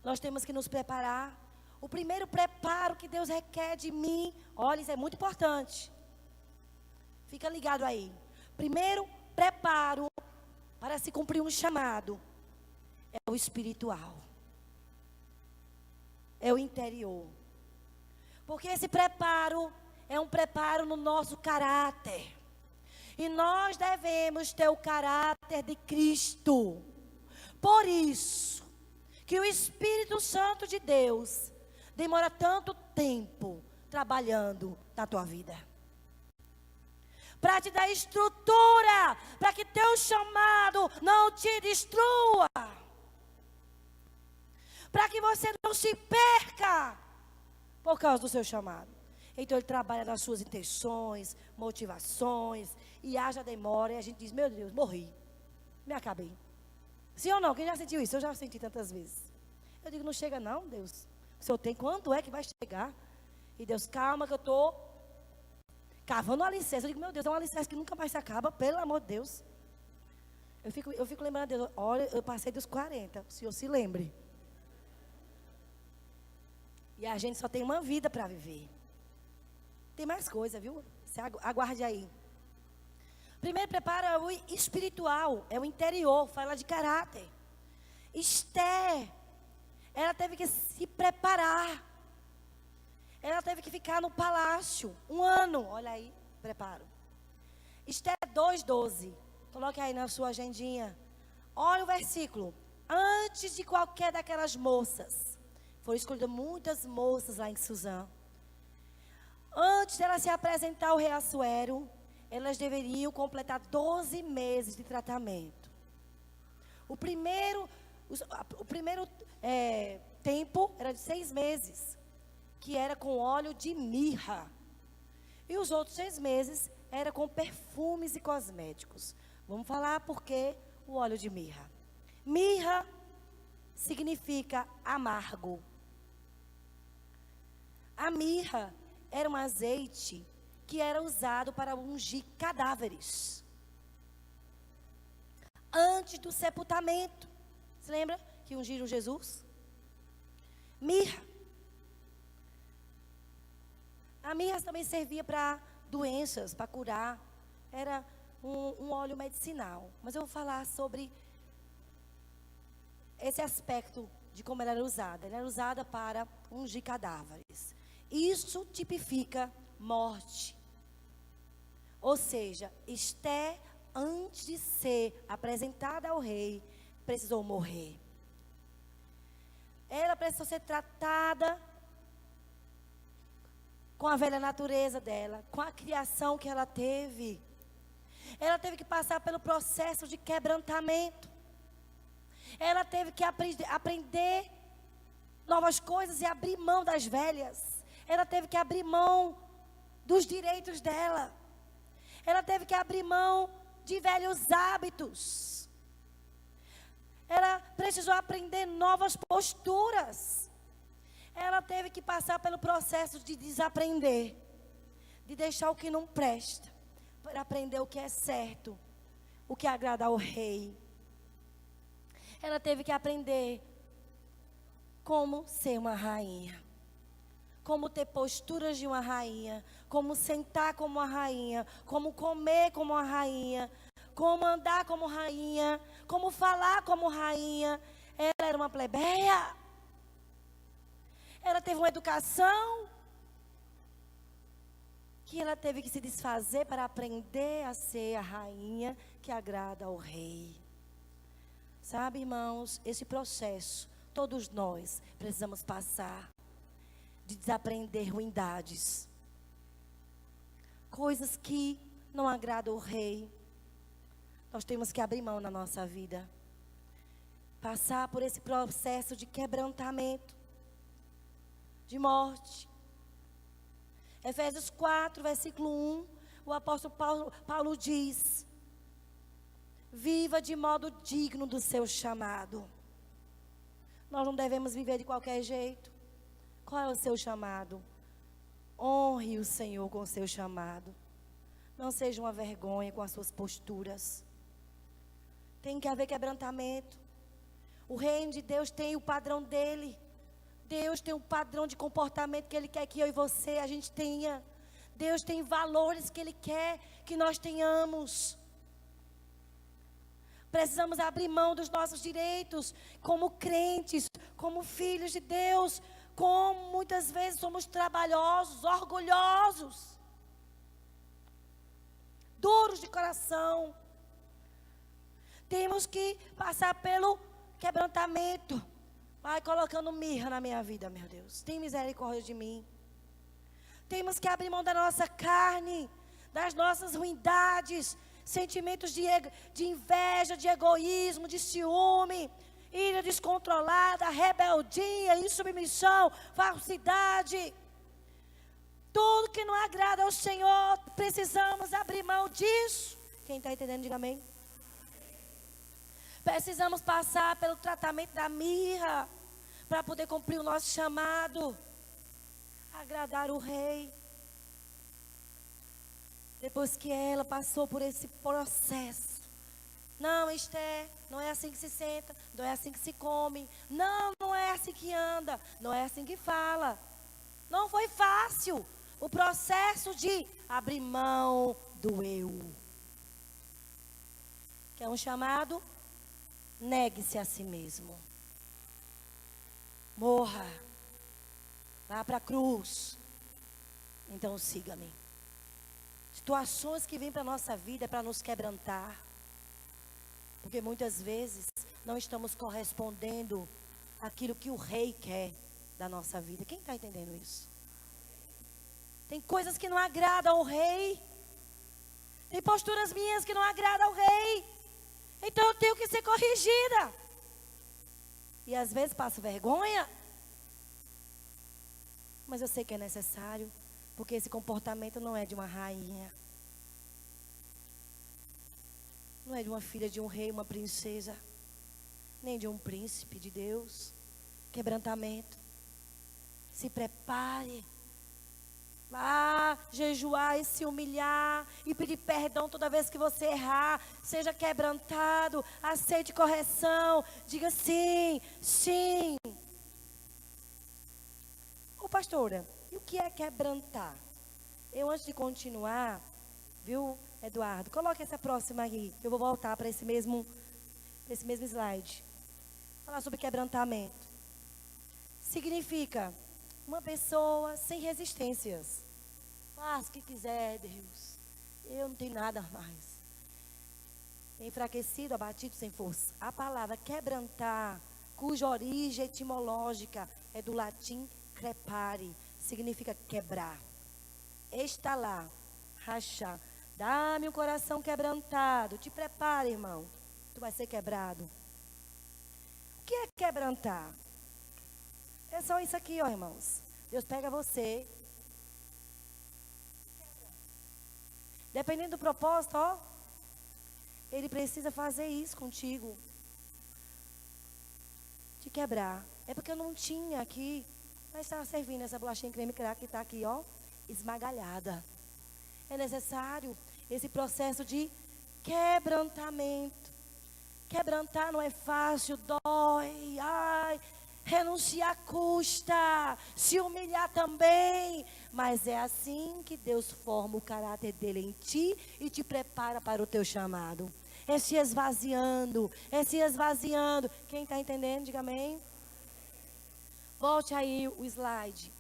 Nós temos que nos preparar. O primeiro preparo que Deus requer de mim, olha, isso é muito importante. Fica ligado aí. Primeiro preparo para se cumprir um chamado é o espiritual. É o interior. Porque esse preparo é um preparo no nosso caráter. E nós devemos ter o caráter de Cristo. Por isso que o Espírito Santo de Deus demora tanto tempo trabalhando na tua vida. Para te dar estrutura, para que teu chamado não te destrua. Para que você não se perca por causa do seu chamado. Então ele trabalha nas suas intenções, motivações, e haja demora, e a gente diz: meu Deus, morri, me acabei. Sim ou não? Quem já sentiu isso? Eu já senti tantas vezes. Eu digo: não chega não, Deus. O Senhor tem, quando é que vai chegar? E Deus: calma que eu estou cavando um alicerce. Eu digo: meu Deus, é um alicerce que nunca mais se acaba, pelo amor de Deus. Eu fico lembrando de Deus: olha, eu passei dos 40, o Senhor se lembre. E a gente só tem uma vida para viver. Tem mais coisa, viu? Você aguarde aí. Primeiro preparo é o espiritual, é o interior, fala de caráter. Esther, ela teve que se preparar. Ela teve que ficar no palácio 1 ano, olha aí, preparo. Esther 2:12, coloque aí na sua agendinha. Olha o versículo. Antes de qualquer daquelas moças, foram escolhidas muitas moças lá em Suzã. Antes dela se apresentar ao rei Assuero, elas deveriam completar 12 meses de tratamento. O primeiro tempo era de 6 meses, que era com óleo de mirra. E os outros 6 meses era com perfumes e cosméticos. Vamos falar por que o óleo de mirra. Mirra significa amargo. A mirra era um azeite que era usado para ungir cadáveres antes do sepultamento. Você lembra que ungiram Jesus? Mirra. A mirra também servia para doenças, para curar. Era um óleo medicinal. Mas eu vou falar sobre esse aspecto de como ela era usada. Ela era usada para ungir cadáveres. Isso tipifica morte. Ou seja, Esther, antes de ser apresentada ao rei, precisou morrer. Ela precisou ser tratada com a velha natureza dela, com a criação que ela teve. Ela teve que passar pelo processo de quebrantamento. Ela teve que aprender novas coisas e abrir mão das velhas. Ela teve que abrir mão dos direitos dela. Ela teve que abrir mão de velhos hábitos. Ela precisou aprender novas posturas. Ela teve que passar pelo processo de desaprender, de deixar o que não presta, para aprender o que é certo, o que agrada ao rei. Ela teve que aprender como ser uma rainha, como ter posturas de uma rainha, como sentar como uma rainha, como comer como uma rainha, como andar como rainha, como falar como rainha. Ela era uma plebeia. Ela teve uma educação que ela teve que se desfazer para aprender a ser a rainha que agrada ao rei. Sabe, irmãos, esse processo, todos nós precisamos passar, de desaprender ruindades, coisas que não agradam ao rei. Nós temos que abrir mão na nossa vida, passar por esse processo de quebrantamento, de morte. Efésios 4, versículo 1, o apóstolo Paulo diz: viva de modo digno do seu chamado. Nós não devemos viver de qualquer jeito. Qual é o seu chamado? Honre o Senhor com o seu chamado. Não seja uma vergonha com as suas posturas. Tem que haver quebrantamento. O reino de Deus tem o padrão dele. Deus tem um padrão de comportamento que Ele quer que eu e você, a gente tenha. Deus tem valores que Ele quer que nós tenhamos. Precisamos abrir mão dos nossos direitos como crentes, como filhos de Deus, como muitas vezes somos trabalhosos, orgulhosos, duros de coração. Temos que passar pelo quebrantamento. Vai colocando mirra na minha vida, meu Deus. Tem misericórdia de mim. Temos que abrir mão da nossa carne, das nossas ruindades, sentimentos de inveja, de egoísmo, de ciúme, ira descontrolada, rebeldia, insubmissão, falsidade. Tudo que não agrada ao Senhor, precisamos abrir mão disso. Quem está entendendo, diga amém. Precisamos passar pelo tratamento da mirra, para poder cumprir o nosso chamado, agradar o rei. Depois que ela passou por esse processo, não, Esther, não é assim que se senta, não é assim que se come, não é assim que anda, não é assim que fala. Não foi fácil o processo de abrir mão do eu. Que é um chamado, negue-se a si mesmo. Morra. Vá para a cruz. Então siga-me. Situações que vêm para a nossa vida é para nos quebrantar. Porque muitas vezes não estamos correspondendo àquilo que o rei quer da nossa vida. Quem está entendendo isso? Tem coisas que não agradam ao rei. Tem posturas minhas que não agradam ao rei. Então eu tenho que ser corrigida. E às vezes passo vergonha. Mas eu sei que é necessário. Porque esse comportamento não é de uma rainha. Não é de uma filha de um rei, uma princesa. Nem de um príncipe de Deus. Quebrantamento. Se prepare. Vá jejuar e se humilhar e pedir perdão toda vez que você errar. Seja quebrantado, aceite correção, diga sim, sim. Ô pastora, e o que é quebrantar? Eu antes de continuar, viu, Eduardo, coloque essa próxima aí, eu vou voltar para esse mesmo slide. Falar sobre quebrantamento. Significa uma pessoa sem resistências. Faça o que quiser, Deus. Eu não tenho nada mais. Enfraquecido, abatido, sem força. A palavra quebrantar, cuja origem etimológica é do latim crepare, significa quebrar, estalar, rachar. Dá-me um coração quebrantado. Te prepare, irmão. Tu vai ser quebrado. O que é quebrantar? É só isso aqui, ó, irmãos. Deus pega você. Dependendo do propósito, ó. Ele precisa fazer isso contigo. Te quebrar. É porque eu não tinha aqui. Mas estava servindo essa bolachinha creme crack que está aqui, ó. Esmagalhada. É necessário esse processo de quebrantamento. Quebrantar não é fácil, dói, ai, renunciar custa, se humilhar também. Mas é assim que Deus forma o caráter dele em ti e te prepara para o teu chamado. É se esvaziando, é se esvaziando. Quem está entendendo, diga amém. Volte aí o slide.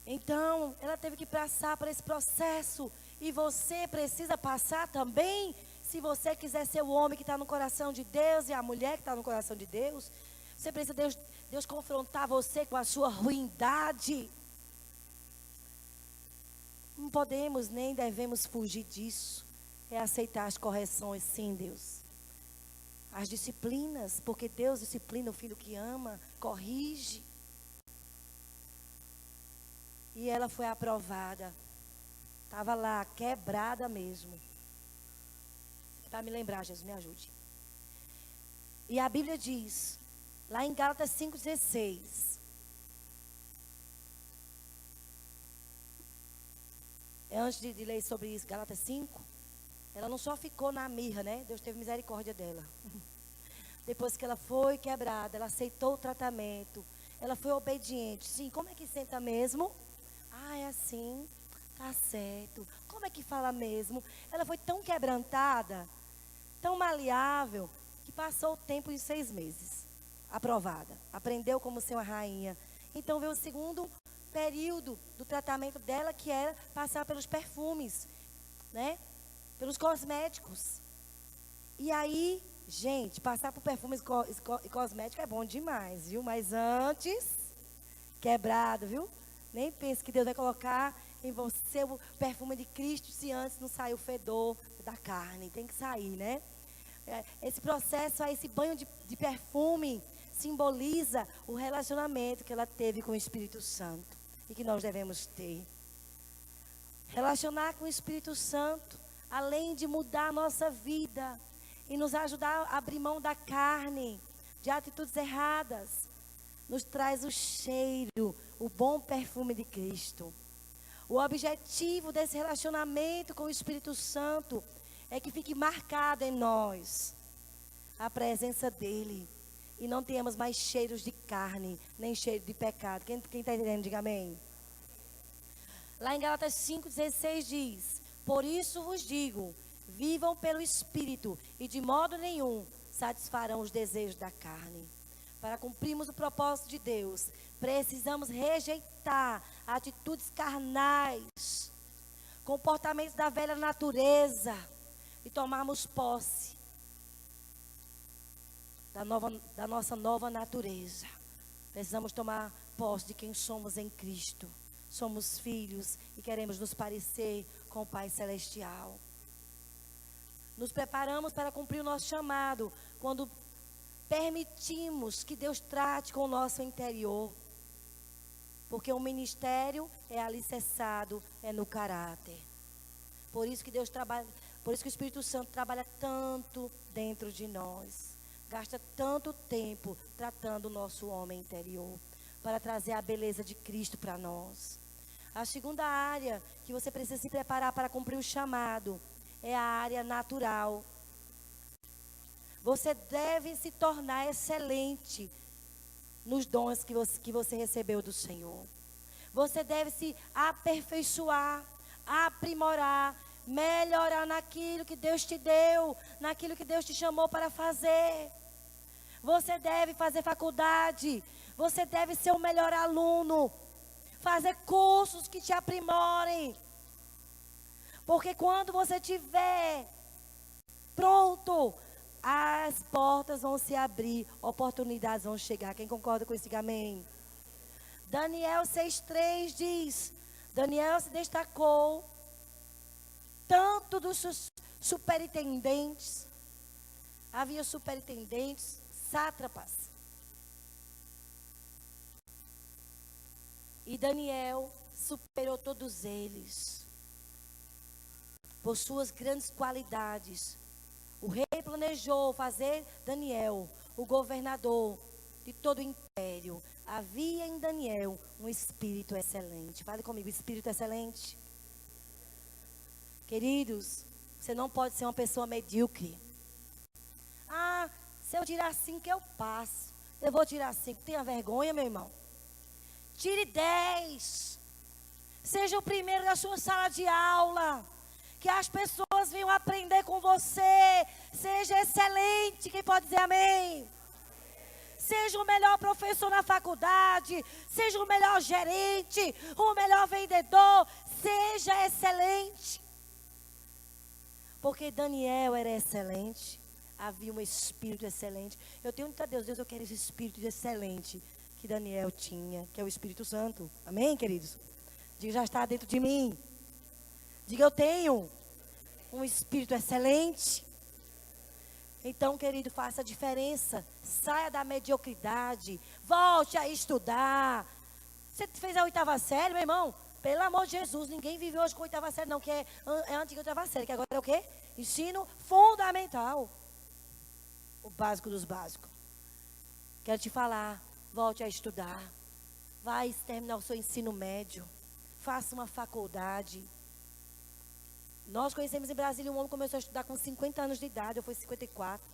Então, ela teve que passar por esse processo. E você precisa passar também. Se você quiser ser o homem que está no coração de Deus e a mulher que está no coração de Deus, você precisa Deus confrontar você com a sua ruindade. Não podemos nem devemos fugir disso. É aceitar as correções, sim, Deus. As disciplinas, porque Deus disciplina o filho que ama, corrige. E ela foi aprovada. Estava lá, quebrada mesmo. Para me lembrar, Jesus, me ajude. E a Bíblia diz, lá em Gálatas 5,16. Antes de ler sobre isso, Gálatas 5, ela não só ficou na mirra, né? Deus teve misericórdia dela. Depois que ela foi quebrada, ela aceitou o tratamento. Ela foi obediente. Sim, como é que senta mesmo? Ah, é assim, tá certo. Como é que fala mesmo? Ela foi tão quebrantada, tão maleável, que passou o tempo de 6 meses. Aprovada. Aprendeu como ser uma rainha. Então veio o segundo período do tratamento dela, que era passar pelos perfumes, né? Pelos cosméticos. E aí, gente, passar por perfumes e cosméticos é bom demais, viu? Mas antes, quebrado, viu? Nem pense que Deus vai colocar em você o perfume de Cristo se antes não sair o fedor da carne. Tem que sair, né? Esse processo, esse banho de perfume simboliza o relacionamento que ela teve com o Espírito Santo e que nós devemos ter. Relacionar com o Espírito Santo, além de mudar a nossa vida e nos ajudar a abrir mão da carne, de atitudes erradas, nos traz o cheiro, o bom perfume de Cristo. O objetivo desse relacionamento com o Espírito Santo é que fique marcado em nós a presença dele e não tenhamos mais cheiros de carne, nem cheiro de pecado. Quem está entendendo, diga amém. Lá em Gálatas 5,16 diz: por isso vos digo, vivam pelo Espírito e de modo nenhum satisfarão os desejos da carne. Para cumprirmos o propósito de Deus, precisamos rejeitar atitudes carnais, comportamentos da velha natureza e tomarmos posse da nossa nova natureza. Precisamos tomar posse de quem somos em Cristo. Somos filhos e queremos nos parecer com o Pai Celestial. Nos preparamos para cumprir o nosso chamado quando permitimos que Deus trate com o nosso interior. Porque o ministério é alicerçado, é no caráter. Por isso que Deus trabalha, por isso que o Espírito Santo trabalha tanto dentro de nós. Gasta tanto tempo tratando o nosso homem interior, para trazer a beleza de Cristo para nós. A segunda área que você precisa se preparar para cumprir o chamado é a área natural. Você deve se tornar excelente nos dons que você recebeu do Senhor. Você deve se aperfeiçoar, aprimorar, melhorar naquilo que Deus te deu, naquilo que Deus te chamou para fazer. Você deve fazer faculdade, você deve ser o melhor aluno, fazer cursos que te aprimorem. Porque quando você estiver pronto, as portas vão se abrir, oportunidades vão chegar. Quem concorda com isso, diga amém. Daniel 6,3 diz: Daniel se destacou tanto dos superintendentes, havia superintendentes, sátrapas. E Daniel superou todos eles por suas grandes qualidades. O rei planejou fazer Daniel o governador de todo o império. Havia em Daniel um espírito excelente. Fale comigo, espírito excelente. Queridos, você não pode ser uma pessoa medíocre. Ah, se eu tirar 5 eu passo. Eu vou tirar 5. Tenha vergonha, meu irmão. Tire 10. Seja o primeiro da sua sala de aula. Que as pessoas venham aprender com você. Seja excelente. Quem pode dizer amém? Seja o melhor professor na faculdade. Seja o melhor gerente. O melhor vendedor. Seja excelente. Porque Daniel era excelente. Havia um espírito excelente. Eu tenho muita Deus, eu quero esse espírito excelente que Daniel tinha, que é o Espírito Santo. Amém, queridos? Diga, já está dentro de mim. Diga, eu tenho um espírito excelente. Então, querido, faça a diferença. Saia da mediocridade. Volte a estudar. Você fez a 8ª série, meu irmão? Pelo amor de Jesus, ninguém vive hoje com 8ª série, não, que é a antiga 8ª série, que agora é o quê? Ensino fundamental. O básico dos básicos. Quero te falar, volte a estudar. Vai terminar o seu ensino médio. Faça uma faculdade. Nós conhecemos em Brasília um homem que começou a estudar com 50 anos de idade, eu fui 54.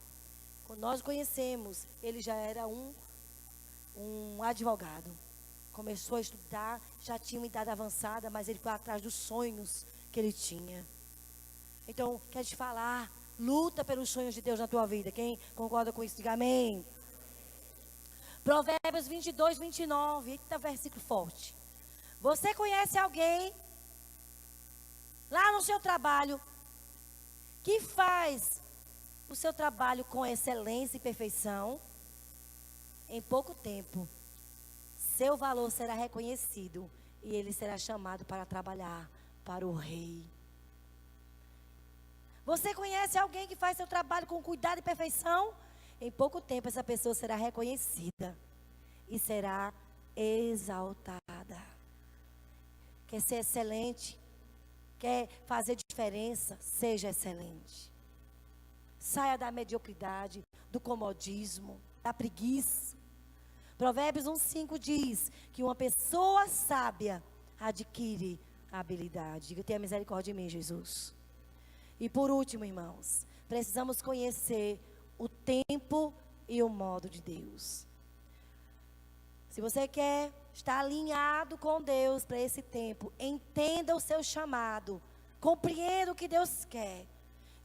Quando nós conhecemos, ele já era um advogado. Começou a estudar, já tinha uma idade avançada, mas ele foi atrás dos sonhos que ele tinha. Então, quero te falar, luta pelos sonhos de Deus na tua vida. Quem concorda com isso, diga amém. Provérbios 22, 29. Eita, versículo forte. Você conhece alguém lá no seu trabalho que faz o seu trabalho com excelência e perfeição? Em pouco tempo, seu valor será reconhecido e ele será chamado para trabalhar para o rei. Você conhece alguém que faz seu trabalho com cuidado e perfeição? Em pouco tempo essa pessoa será reconhecida e será exaltada. Quer ser excelente? Quer fazer diferença? Seja excelente. Saia da mediocridade, do comodismo, da preguiça. Provérbios 1:5 diz que uma pessoa sábia adquire a habilidade. Diga, tenha misericórdia de mim, Jesus. E por último, irmãos, precisamos conhecer o tempo e o modo de Deus. Se você quer estar alinhado com Deus para esse tempo, entenda o seu chamado, compreenda o que Deus quer.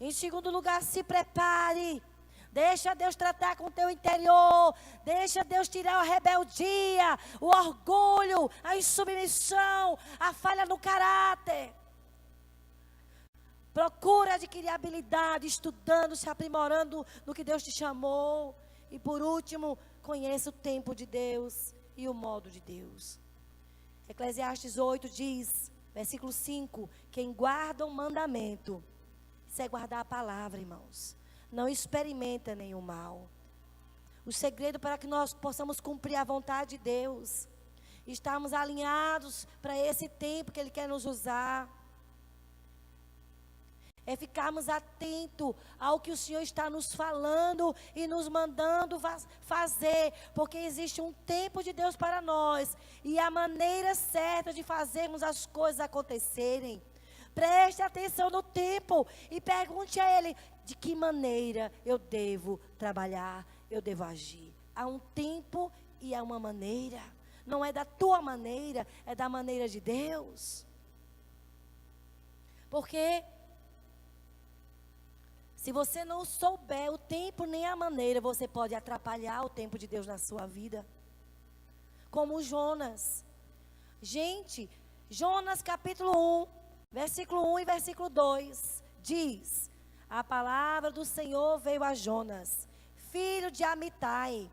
Em segundo lugar, se prepare. Deixa Deus tratar com o teu interior. Deixa Deus tirar a rebeldia, o orgulho, a insubmissão, a falha no caráter. Procura adquirir habilidade, estudando, se aprimorando no que Deus te chamou. E por último, conheça o tempo de Deus e o modo de Deus. Eclesiastes 8 diz, versículo 5, quem guarda o mandamento, isso é guardar a palavra, irmãos, não experimenta nenhum mal. O segredo para que nós possamos cumprir a vontade de Deus, estarmos alinhados para esse tempo que Ele quer nos usar, é ficarmos atentos ao que o Senhor está nos falando e nos mandando fazer, porque existe um tempo de Deus para nós, e a maneira certa de fazermos as coisas acontecerem. Preste atenção no tempo e pergunte a Ele, de que maneira eu devo trabalhar, eu devo agir. Há um tempo e há uma maneira, não é da tua maneira, é da maneira de Deus. Porque se você não souber o tempo nem a maneira, você pode atrapalhar o tempo de Deus na sua vida. Como Jonas. Gente, Jonas capítulo 1, versículo 1 e versículo 2, diz: a palavra do Senhor veio a Jonas, filho de Amitai,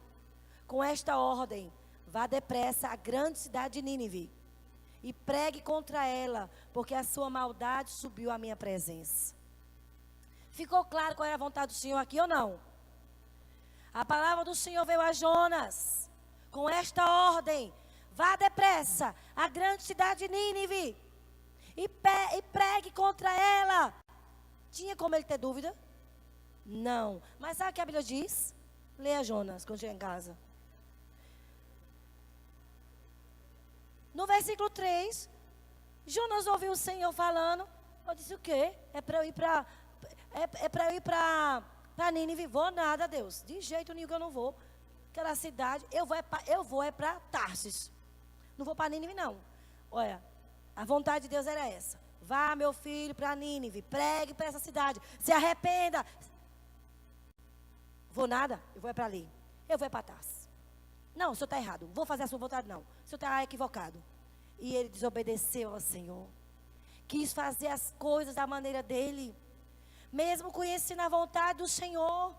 com esta ordem: vá depressa à grande cidade de Nínive, e pregue contra ela, porque a sua maldade subiu à minha presença. Ficou claro qual era a vontade do Senhor aqui ou não? A palavra do Senhor veio a Jonas com esta ordem: vá depressa à grande cidade de Nínive e pregue contra ela. Tinha como ele ter dúvida? Não. Mas sabe o que a Bíblia diz? Leia Jonas quando chegar em casa. No versículo 3, Jonas ouviu o Senhor falando. Eu disse: o quê? É para eu ir para Nínive? Vou nada, Deus. De jeito nenhum que eu não vou. Aquela cidade, eu vou para Tarsis. Não vou para Nínive, não. Olha, a vontade de Deus era essa: vá, meu filho, para Nínive, pregue para essa cidade, se arrependa. Vou nada, eu vou para ali. Eu vou para Tarsis. Não, o senhor está errado. Vou fazer a sua vontade, não. O senhor está equivocado. E ele desobedeceu ao Senhor. Quis fazer as coisas da maneira dele, mesmo conhecendo a vontade do Senhor.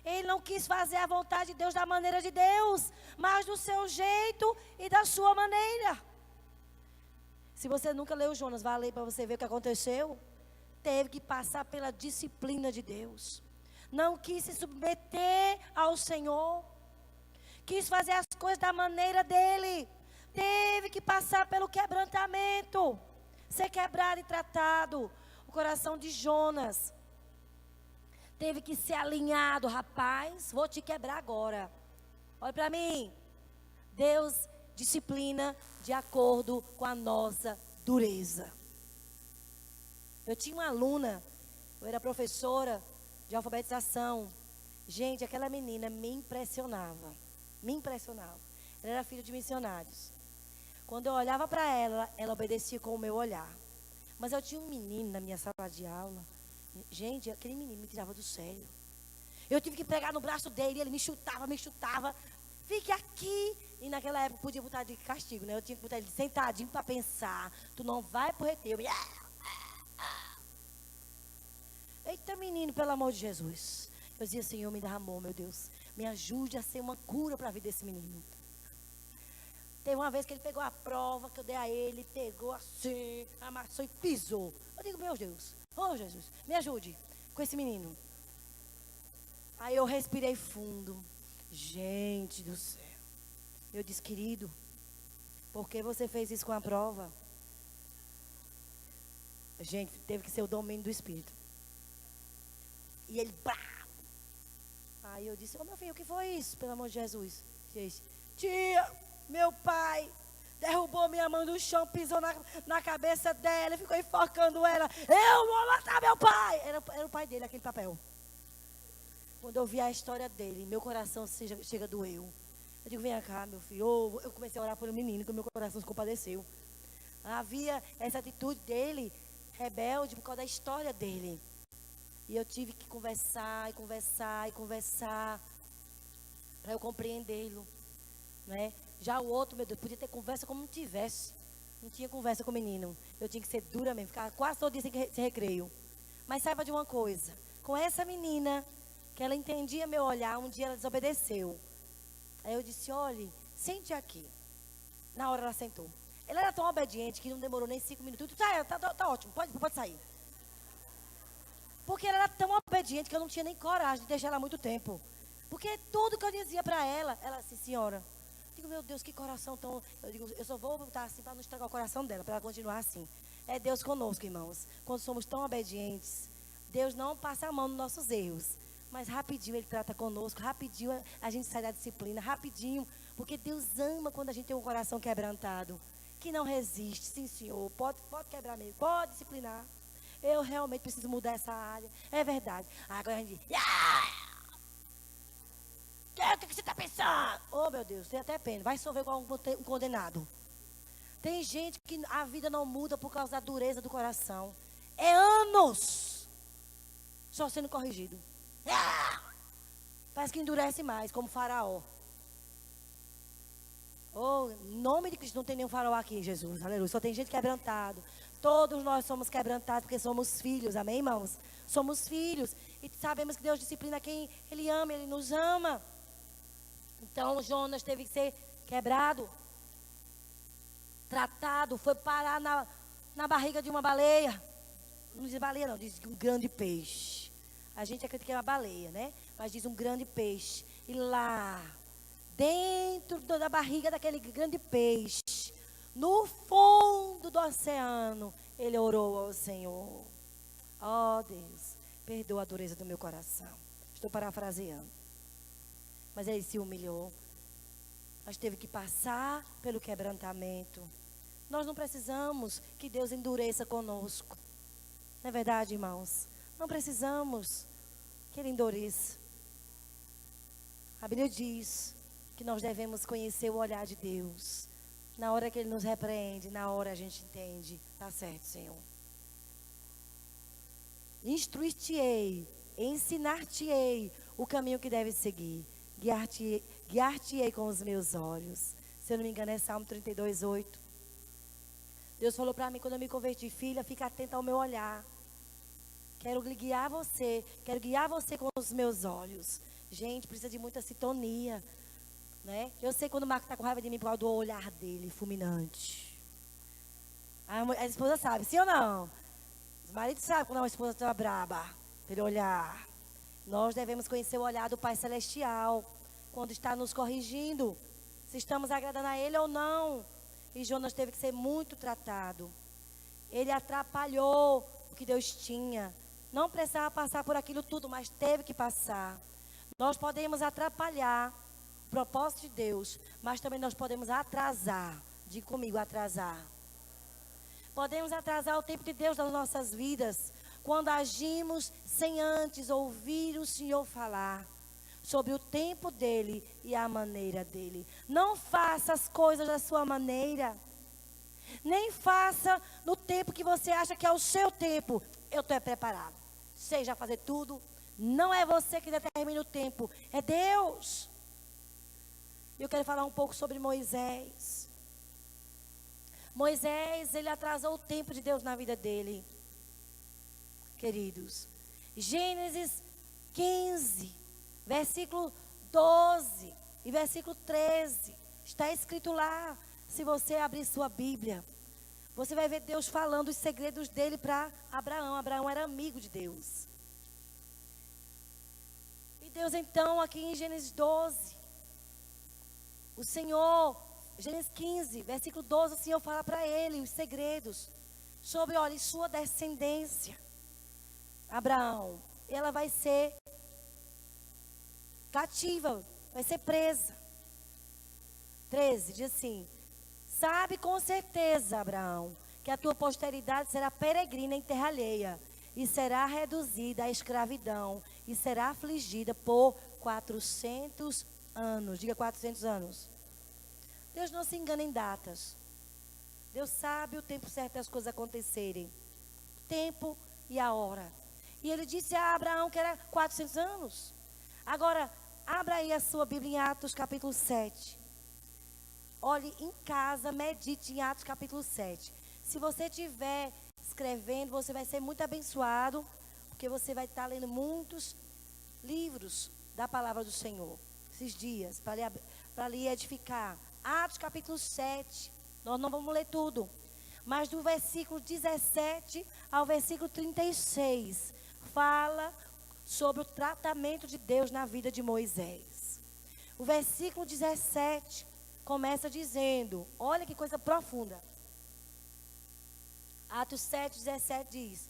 Ele não quis fazer a vontade de Deus da maneira de Deus, mas do seu jeito e da sua maneira. Se você nunca leu Jonas, vá ler para você ver o que aconteceu. Teve que passar pela disciplina de Deus. Não quis se submeter ao Senhor. Quis fazer as coisas da maneira dele. Teve que passar pelo quebrantamento. Ser quebrado e tratado. O coração de Jonas teve que ser alinhado. Rapaz, vou te quebrar agora. Olha para mim. Deus disciplina de acordo com a nossa dureza. Eu tinha uma aluna, eu era professora de alfabetização. Gente, aquela menina me impressionava. Ela era filha de missionários. Quando eu olhava para ela, ela obedecia com o meu olhar. Mas eu tinha um menino na minha sala de aula. Gente, aquele menino me tirava do sério. Eu tive que pegar no braço dele, ele me chutava. Fique aqui. E naquela época podia botar de castigo, né? Eu tinha que botar ele sentadinho para pensar. Tu não vai pro recreio. Eita, menino, pelo amor de Jesus. Eu dizia: Senhor, me dá amor, meu Deus. Me ajude a ser uma cura para a vida desse menino. Teve uma vez que ele pegou a prova que eu dei a ele, pegou assim, amassou e pisou. Eu digo: meu Deus, oh Jesus, me ajude com esse menino. Aí eu respirei fundo. Gente do céu. Eu disse: querido, por que você fez isso com a prova? Gente, teve que ser o domínio do Espírito. E ele, bravo. Aí eu disse: ô meu filho, o que foi isso? Pelo amor de Jesus. Tia, meu pai derrubou minha mãe do chão, pisou na cabeça dela, ficou enforcando ela. Eu vou matar meu pai. Era o pai dele, aquele papel. Quando eu vi a história dele, meu coração chega doeu. Eu digo: vem cá, meu filho. Eu comecei a orar por um menino, que o meu coração se compadeceu. Havia essa atitude dele, rebelde, por causa da história dele. E eu tive que conversar para eu compreendê-lo, né? Já o outro, meu Deus, podia ter conversa como não tivesse. Não tinha conversa com o menino. Eu tinha que ser dura mesmo, ficar quase todo dia sem recreio. Mas saiba de uma coisa: com essa menina, que ela entendia meu olhar, um dia ela desobedeceu. Aí eu disse: olhe, sente aqui. Na hora ela sentou. Ela era tão obediente que não demorou nem 5 minutos. Tá ótimo, pode sair. Porque ela era tão obediente que eu não tinha nem coragem de deixar ela muito tempo. Porque tudo que eu dizia para ela, ela disse: senhora. Eu digo: meu Deus, que coração tão... Eu digo: eu só vou botar assim para não estragar o coração dela, para ela continuar assim. É Deus conosco, irmãos. Quando somos tão obedientes, Deus não passa a mão nos nossos erros. Mas rapidinho Ele trata conosco, rapidinho a gente sai da disciplina, rapidinho. Porque Deus ama quando a gente tem um coração quebrantado, que não resiste. Sim, Senhor, pode quebrar mesmo, pode disciplinar. Eu realmente preciso mudar essa área. É verdade. Agora a gente diz: o que você está pensando? Oh, meu Deus, tem até pena. Vai sofrer com um condenado. Tem gente que a vida não muda por causa da dureza do coração. É anos só sendo corrigido. Parece que endurece mais, como Faraó. Oh, em nome de Cristo, não tem nenhum faraó aqui, Jesus. Aleluia. Só tem gente quebrantado. Todos nós somos quebrantados porque somos filhos. Amém, irmãos? Somos filhos. E sabemos que Deus disciplina quem Ele ama. Ele nos ama. Então, Jonas teve que ser quebrado, tratado. Foi parar na barriga de uma baleia. Não diz baleia, não. Diz um grande peixe. A gente acredita que é uma baleia, né? Mas diz um grande peixe. E lá, dentro da barriga daquele grande peixe, no fundo do oceano, ele orou ao Senhor. Oh, Deus, perdoa a dureza do meu coração. Estou parafraseando. Mas ele se humilhou. Mas teve que passar pelo quebrantamento. Nós não precisamos que Deus endureça conosco. Não é verdade, irmãos? Não precisamos que Ele endureça. A Bíblia diz que nós devemos conhecer o olhar de Deus. Na hora que Ele nos repreende, na hora a gente entende. Tá certo, Senhor. Instruir-te-ei, ensinar-te-ei o caminho que deve seguir. Guiar-te-ei com os meus olhos. Se eu não me engano é Salmo 32, 8. Deus falou para mim quando eu me converti: filha, fica atenta ao meu olhar. Quero guiar você com os meus olhos. Gente, precisa de muita sintonia, né? Eu sei quando o Marco está com raiva de mim por causa do olhar dele, fulminante. A esposa sabe, sim ou não? Os maridos sabem quando a esposa está braba, pelo olhar. Nós devemos conhecer o olhar do Pai Celestial, quando está nos corrigindo, se estamos agradando a Ele ou não. E Jonas teve que ser muito tratado. Ele atrapalhou o que Deus tinha. Não precisava passar por aquilo tudo, mas teve que passar. Nós podemos atrapalhar o propósito de Deus, mas também nós podemos atrasar. Diga comigo, atrasar. Podemos atrasar o tempo de Deus nas nossas vidas, quando agimos sem antes ouvir o Senhor falar sobre o tempo dele e a maneira dele. Não faça as coisas da sua maneira. Nem faça no tempo que você acha que é o seu tempo. Eu estou preparado. Sei já fazer tudo. Não é você que determina o tempo, é Deus. Eu quero falar um pouco sobre Moisés. Moisés, ele atrasou o tempo de Deus na vida dele. Queridos, Gênesis 15, versículo 12 e versículo 13, está escrito lá. Se você abrir sua Bíblia, você vai ver Deus falando os segredos dele para Abraão. Abraão era amigo de Deus. E Deus então, aqui em Gênesis 12, o Senhor, Gênesis 15, versículo 12, o Senhor fala para ele os segredos sobre, olha, sua descendência. Abraão, ela vai ser cativa, vai ser presa. 13, diz assim: sabe com certeza, Abraão, que a tua posteridade será peregrina em terra alheia, e será reduzida à escravidão, e será afligida por 400 anos. Diga 400 anos. Deus não se engana em datas. Deus sabe o tempo certo das coisas acontecerem. O tempo e a hora. E ele disse a Abraão que era 400 anos. Agora, abra aí a sua Bíblia em Atos capítulo 7. Olhe em casa, medite em Atos capítulo 7. Se você estiver escrevendo, você vai ser muito abençoado, porque você vai estar lendo muitos livros da palavra do Senhor esses dias, para lhe edificar. Atos capítulo 7, nós não vamos ler tudo, mas do versículo 17 ao versículo 36, fala sobre o tratamento de Deus na vida de Moisés. O versículo 17 começa dizendo, olha que coisa profunda. Atos 7, 17 diz: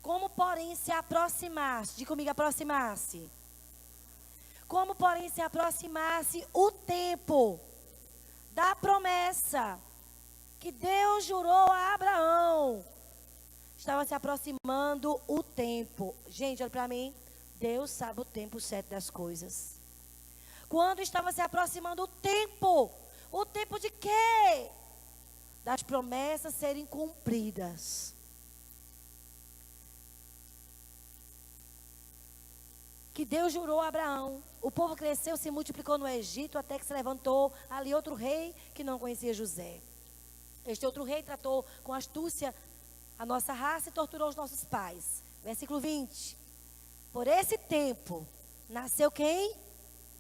como porém se aproximasse, diga comigo, aproximasse. Como porém se aproximasse o tempo da promessa que Deus jurou a Abraão. Estava se aproximando o tempo. Gente, olha para mim. Deus sabe o tempo certo das coisas. Quando estava se aproximando o tempo de quê? Das promessas serem cumpridas. Que Deus jurou a Abraão. O povo cresceu, se multiplicou no Egito, até que se levantou ali outro rei que não conhecia José. Este outro rei tratou com astúcia a nossa raça e torturou os nossos pais. Versículo 20. Por esse tempo, nasceu quem?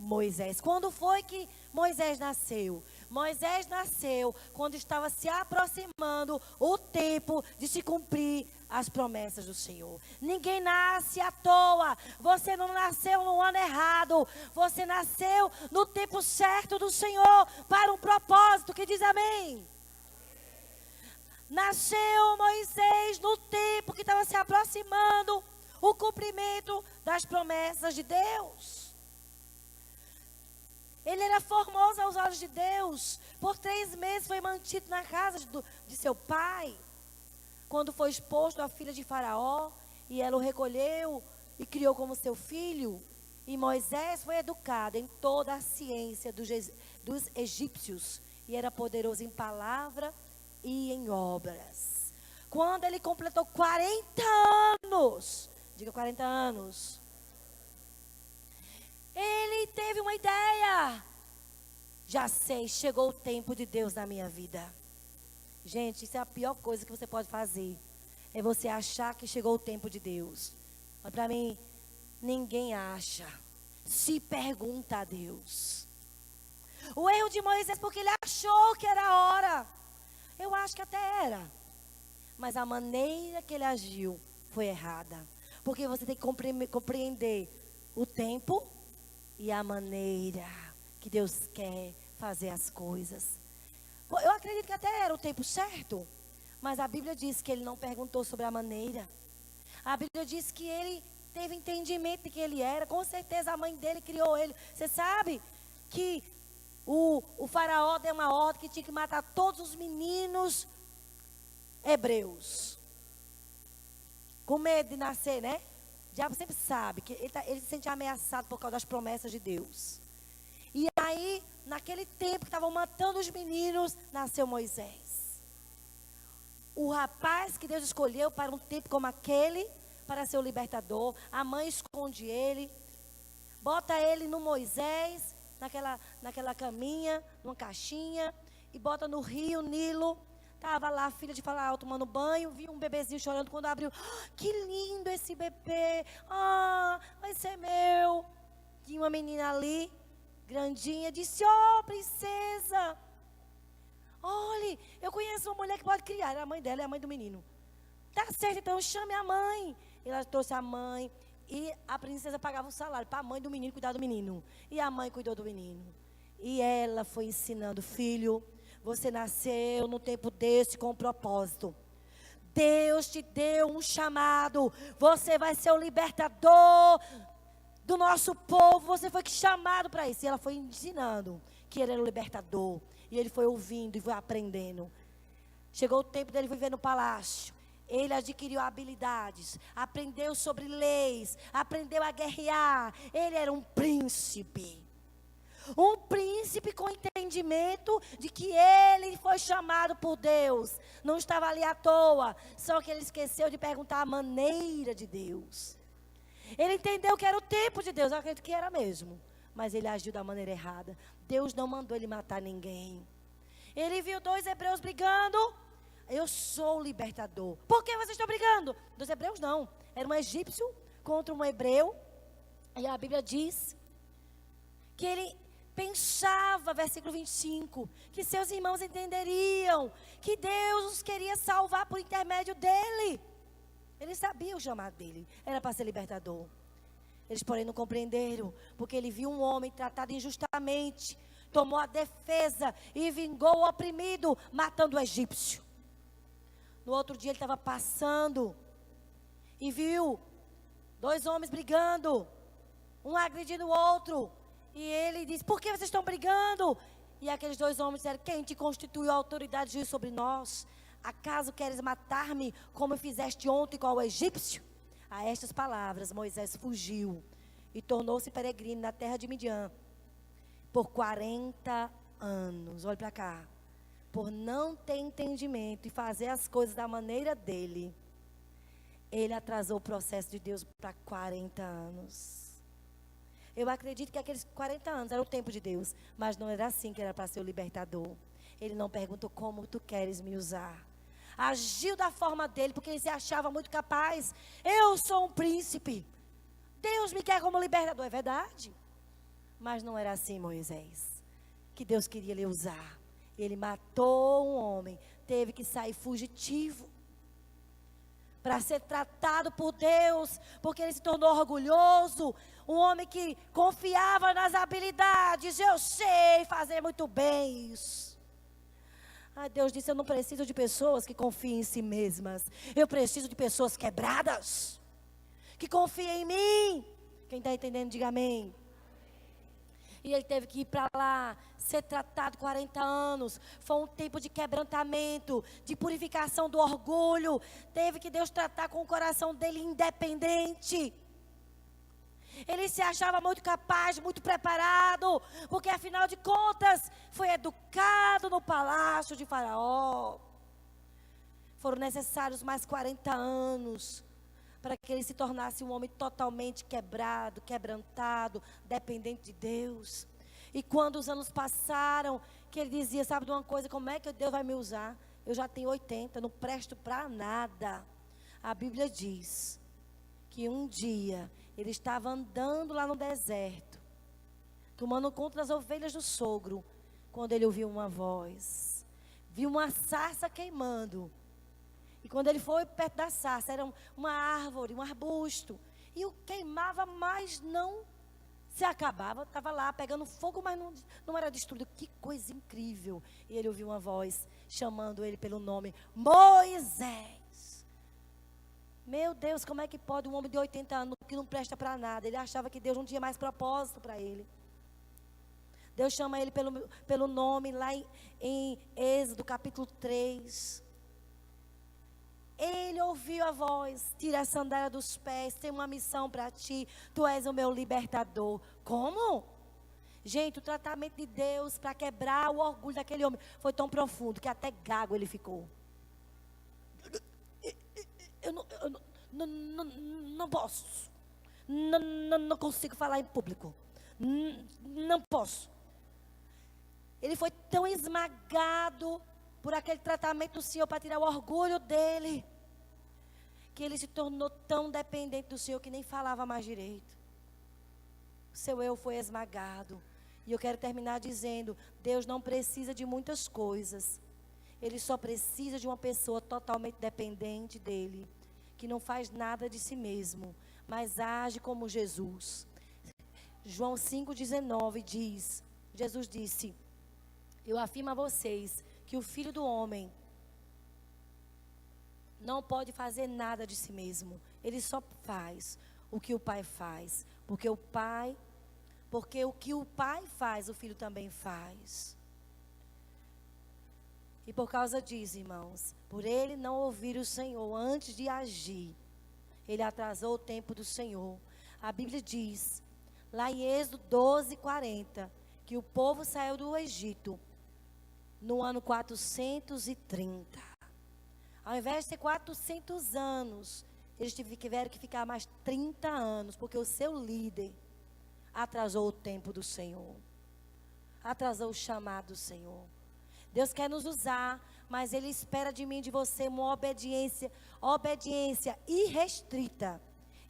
Moisés. Quando foi que Moisés nasceu? Moisés nasceu quando estava se aproximando o tempo de se cumprir as promessas do Senhor. Ninguém nasce à toa. Você não nasceu no ano errado. Você nasceu no tempo certo do Senhor para um propósito. Que diz amém? Nasceu Moisés no tempo que estava se aproximando o cumprimento das promessas de Deus. Ele era formoso aos olhos de Deus. Por 3 meses foi mantido na casa de seu pai. Quando foi exposto à filha de Faraó, e ela o recolheu e criou como seu filho. E Moisés foi educado em toda a ciência dos egípcios. E era poderoso em palavra e em obras. Quando ele completou 40 anos, diga 40 anos, ele teve uma ideia. Já sei, chegou o tempo de Deus na minha vida. Gente, isso é a pior coisa que você pode fazer. É você achar que chegou o tempo de Deus. Mas para mim, ninguém acha. Se pergunta a Deus. O erro de Moisés, porque ele achou que era a hora. Eu acho que até era. Mas a maneira que ele agiu foi errada. Porque você tem que compreender o tempo e a maneira que Deus quer fazer as coisas. Eu acredito que até era o tempo certo. Mas a Bíblia diz que ele não perguntou sobre a maneira. A Bíblia diz que ele teve entendimento de que ele era. Com certeza a mãe dele criou ele. Você sabe que o faraó deu uma ordem que tinha que matar todos os meninos hebreus. Com medo de nascer, né? O diabo sempre sabe que ele se sente ameaçado por causa das promessas de Deus. E aí, naquele tempo que estavam matando os meninos, nasceu Moisés. O rapaz que Deus escolheu para um tempo como aquele, para ser o libertador. A mãe esconde ele, bota ele no Moisés, naquela caminha, numa caixinha, e bota no rio Nilo. Estava lá a filha de Faraó tomando banho, viu um bebezinho chorando. Quando abriu, que lindo esse bebê, vai ser meu. Tinha uma menina ali, grandinha, disse, princesa, olhe, eu conheço uma mulher que pode criar. Era a mãe dela, é a mãe do menino. Tá certo, então chame a mãe. Ela trouxe a mãe e a princesa pagava o salário para a mãe do menino cuidar do menino. E a mãe cuidou do menino. E ela foi ensinando, filho, você nasceu no tempo desse com um propósito. Deus te deu um chamado. Você vai ser o libertador do nosso povo. Você foi chamado para isso. E ela foi ensinando que ele era o libertador. E ele foi ouvindo e foi aprendendo. Chegou o tempo dele viver no palácio. Ele adquiriu habilidades, aprendeu sobre leis, aprendeu a guerrear. Ele era um príncipe. Um príncipe com entendimento de que ele foi chamado por Deus. Não estava ali à toa. Só que ele esqueceu de perguntar a maneira de Deus. Ele entendeu que era o tempo de Deus. Eu acredito que era mesmo. Mas ele agiu da maneira errada. Deus não mandou ele matar ninguém. Ele viu 2 hebreus brigando. Eu sou o libertador. Por que vocês estão brigando? 2 hebreus não. Era um egípcio contra um hebreu. E a Bíblia diz que ele pensava, versículo 25, que seus irmãos entenderiam que Deus os queria salvar por intermédio dele. Ele sabia o chamado dele, era para ser libertador. Eles, porém, não compreenderam, porque ele viu um homem tratado injustamente, tomou a defesa e vingou o oprimido, matando o egípcio. No outro dia ele estava passando e viu 2 homens brigando, um agredindo o outro. E ele disse, por que vocês estão brigando? E aqueles 2 homens disseram, quem te constituiu a autoridade de juiz sobre nós? Acaso queres matar-me como fizeste ontem com o egípcio? A estas palavras Moisés fugiu e tornou-se peregrino na terra de Midian por 40 anos. Olha para cá. Por não ter entendimento e fazer as coisas da maneira dele, ele atrasou o processo de Deus para 40 anos. Eu acredito que aqueles 40 anos era o tempo de Deus, mas não era assim que era para ser o libertador. Ele não perguntou como tu queres me usar. Agiu da forma dele, porque ele se achava muito capaz. Eu sou um príncipe. Deus me quer como libertador, é verdade. Mas não era assim, Moisés, que Deus queria lhe usar. Ele matou um homem, teve que sair fugitivo para ser tratado por Deus, porque ele se tornou orgulhoso, um homem que confiava nas habilidades. Eu sei fazer muito bem isso. Deus disse: eu não preciso de pessoas que confiem em si mesmas, eu preciso de pessoas quebradas, que confiem em mim. Quem está entendendo, diga amém. E ele teve que ir para lá, ser tratado 40 anos. Foi um tempo de quebrantamento, de purificação do orgulho. Teve que Deus tratar com o coração dele independente. Ele se achava muito capaz, muito preparado, porque afinal de contas, foi educado no palácio de Faraó. Foram necessários mais 40 anos para que ele se tornasse um homem totalmente quebrado, quebrantado, dependente de Deus. E quando os anos passaram, que ele dizia: sabe de uma coisa, como é que Deus vai me usar? Eu já tenho 80, não presto para nada. A Bíblia diz que um dia ele estava andando lá no deserto, tomando conta das ovelhas do sogro, quando ele ouviu uma voz, viu uma sarça queimando. E quando ele foi perto da sarça, era uma árvore, um arbusto. E o queimava, mas não se acabava. Estava lá pegando fogo, mas não era destruído. Que coisa incrível. E ele ouviu uma voz chamando ele pelo nome: Moisés. Meu Deus, como é que pode um homem de 80 anos que não presta para nada? Ele achava que Deus não tinha mais propósito para ele. Deus chama ele pelo nome lá em Êxodo capítulo 3. Ele ouviu a voz: tira a sandália dos pés, tem uma missão para ti, tu és o meu libertador. Como? Gente, o tratamento de Deus para quebrar o orgulho daquele homem foi tão profundo que até gago ele ficou. Eu não posso, não consigo falar em público, não posso. Ele foi tão esmagado por aquele tratamento do Senhor para tirar o orgulho dele, que ele se tornou tão dependente do Senhor que nem falava mais direito. O seu eu foi esmagado. E eu quero terminar dizendo: Deus não precisa de muitas coisas. Ele só precisa de uma pessoa totalmente dependente dele, que não faz nada de si mesmo, mas age como Jesus. João 5,19 diz: Jesus disse: eu afirmo a vocês que o Filho do Homem não pode fazer nada de si mesmo. Ele só faz o que o Pai faz. Porque o que o Pai faz, o Filho também faz. E por causa disso, irmãos, por ele não ouvir o Senhor antes de agir, ele atrasou o tempo do Senhor. A Bíblia diz, lá em Êxodo 12:40, que o povo saiu do Egito no ano 430. Ao invés de ter 400 anos, eles tiveram que ficar mais 30 anos, porque o seu líder atrasou o tempo do Senhor. Atrasou o chamado do Senhor. Deus quer nos usar, mas Ele espera de mim e de você uma obediência irrestrita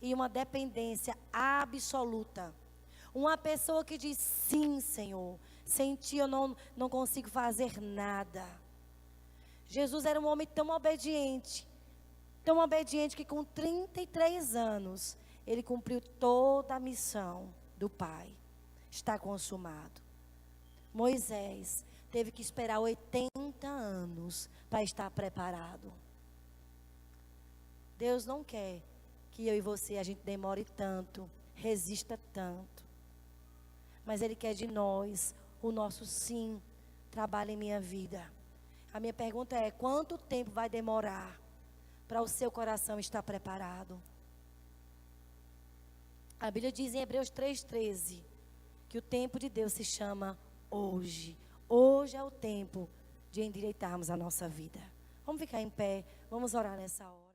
e uma dependência absoluta. Uma pessoa que diz: sim, Senhor, sem Ti eu não consigo fazer nada. Jesus era um homem tão obediente que com 33 anos, ele cumpriu toda a missão do Pai. Está consumado. Moisés teve que esperar 80 anos para estar preparado. Deus não quer que eu e você, a gente demore tanto, resista tanto. Mas Ele quer de nós o nosso sim, trabalho em minha vida. A minha pergunta é: quanto tempo vai demorar para o seu coração estar preparado? A Bíblia diz em Hebreus 3:13 que o tempo de Deus se chama hoje. Hoje é o tempo de endireitarmos a nossa vida. Vamos ficar em pé, vamos orar nessa hora.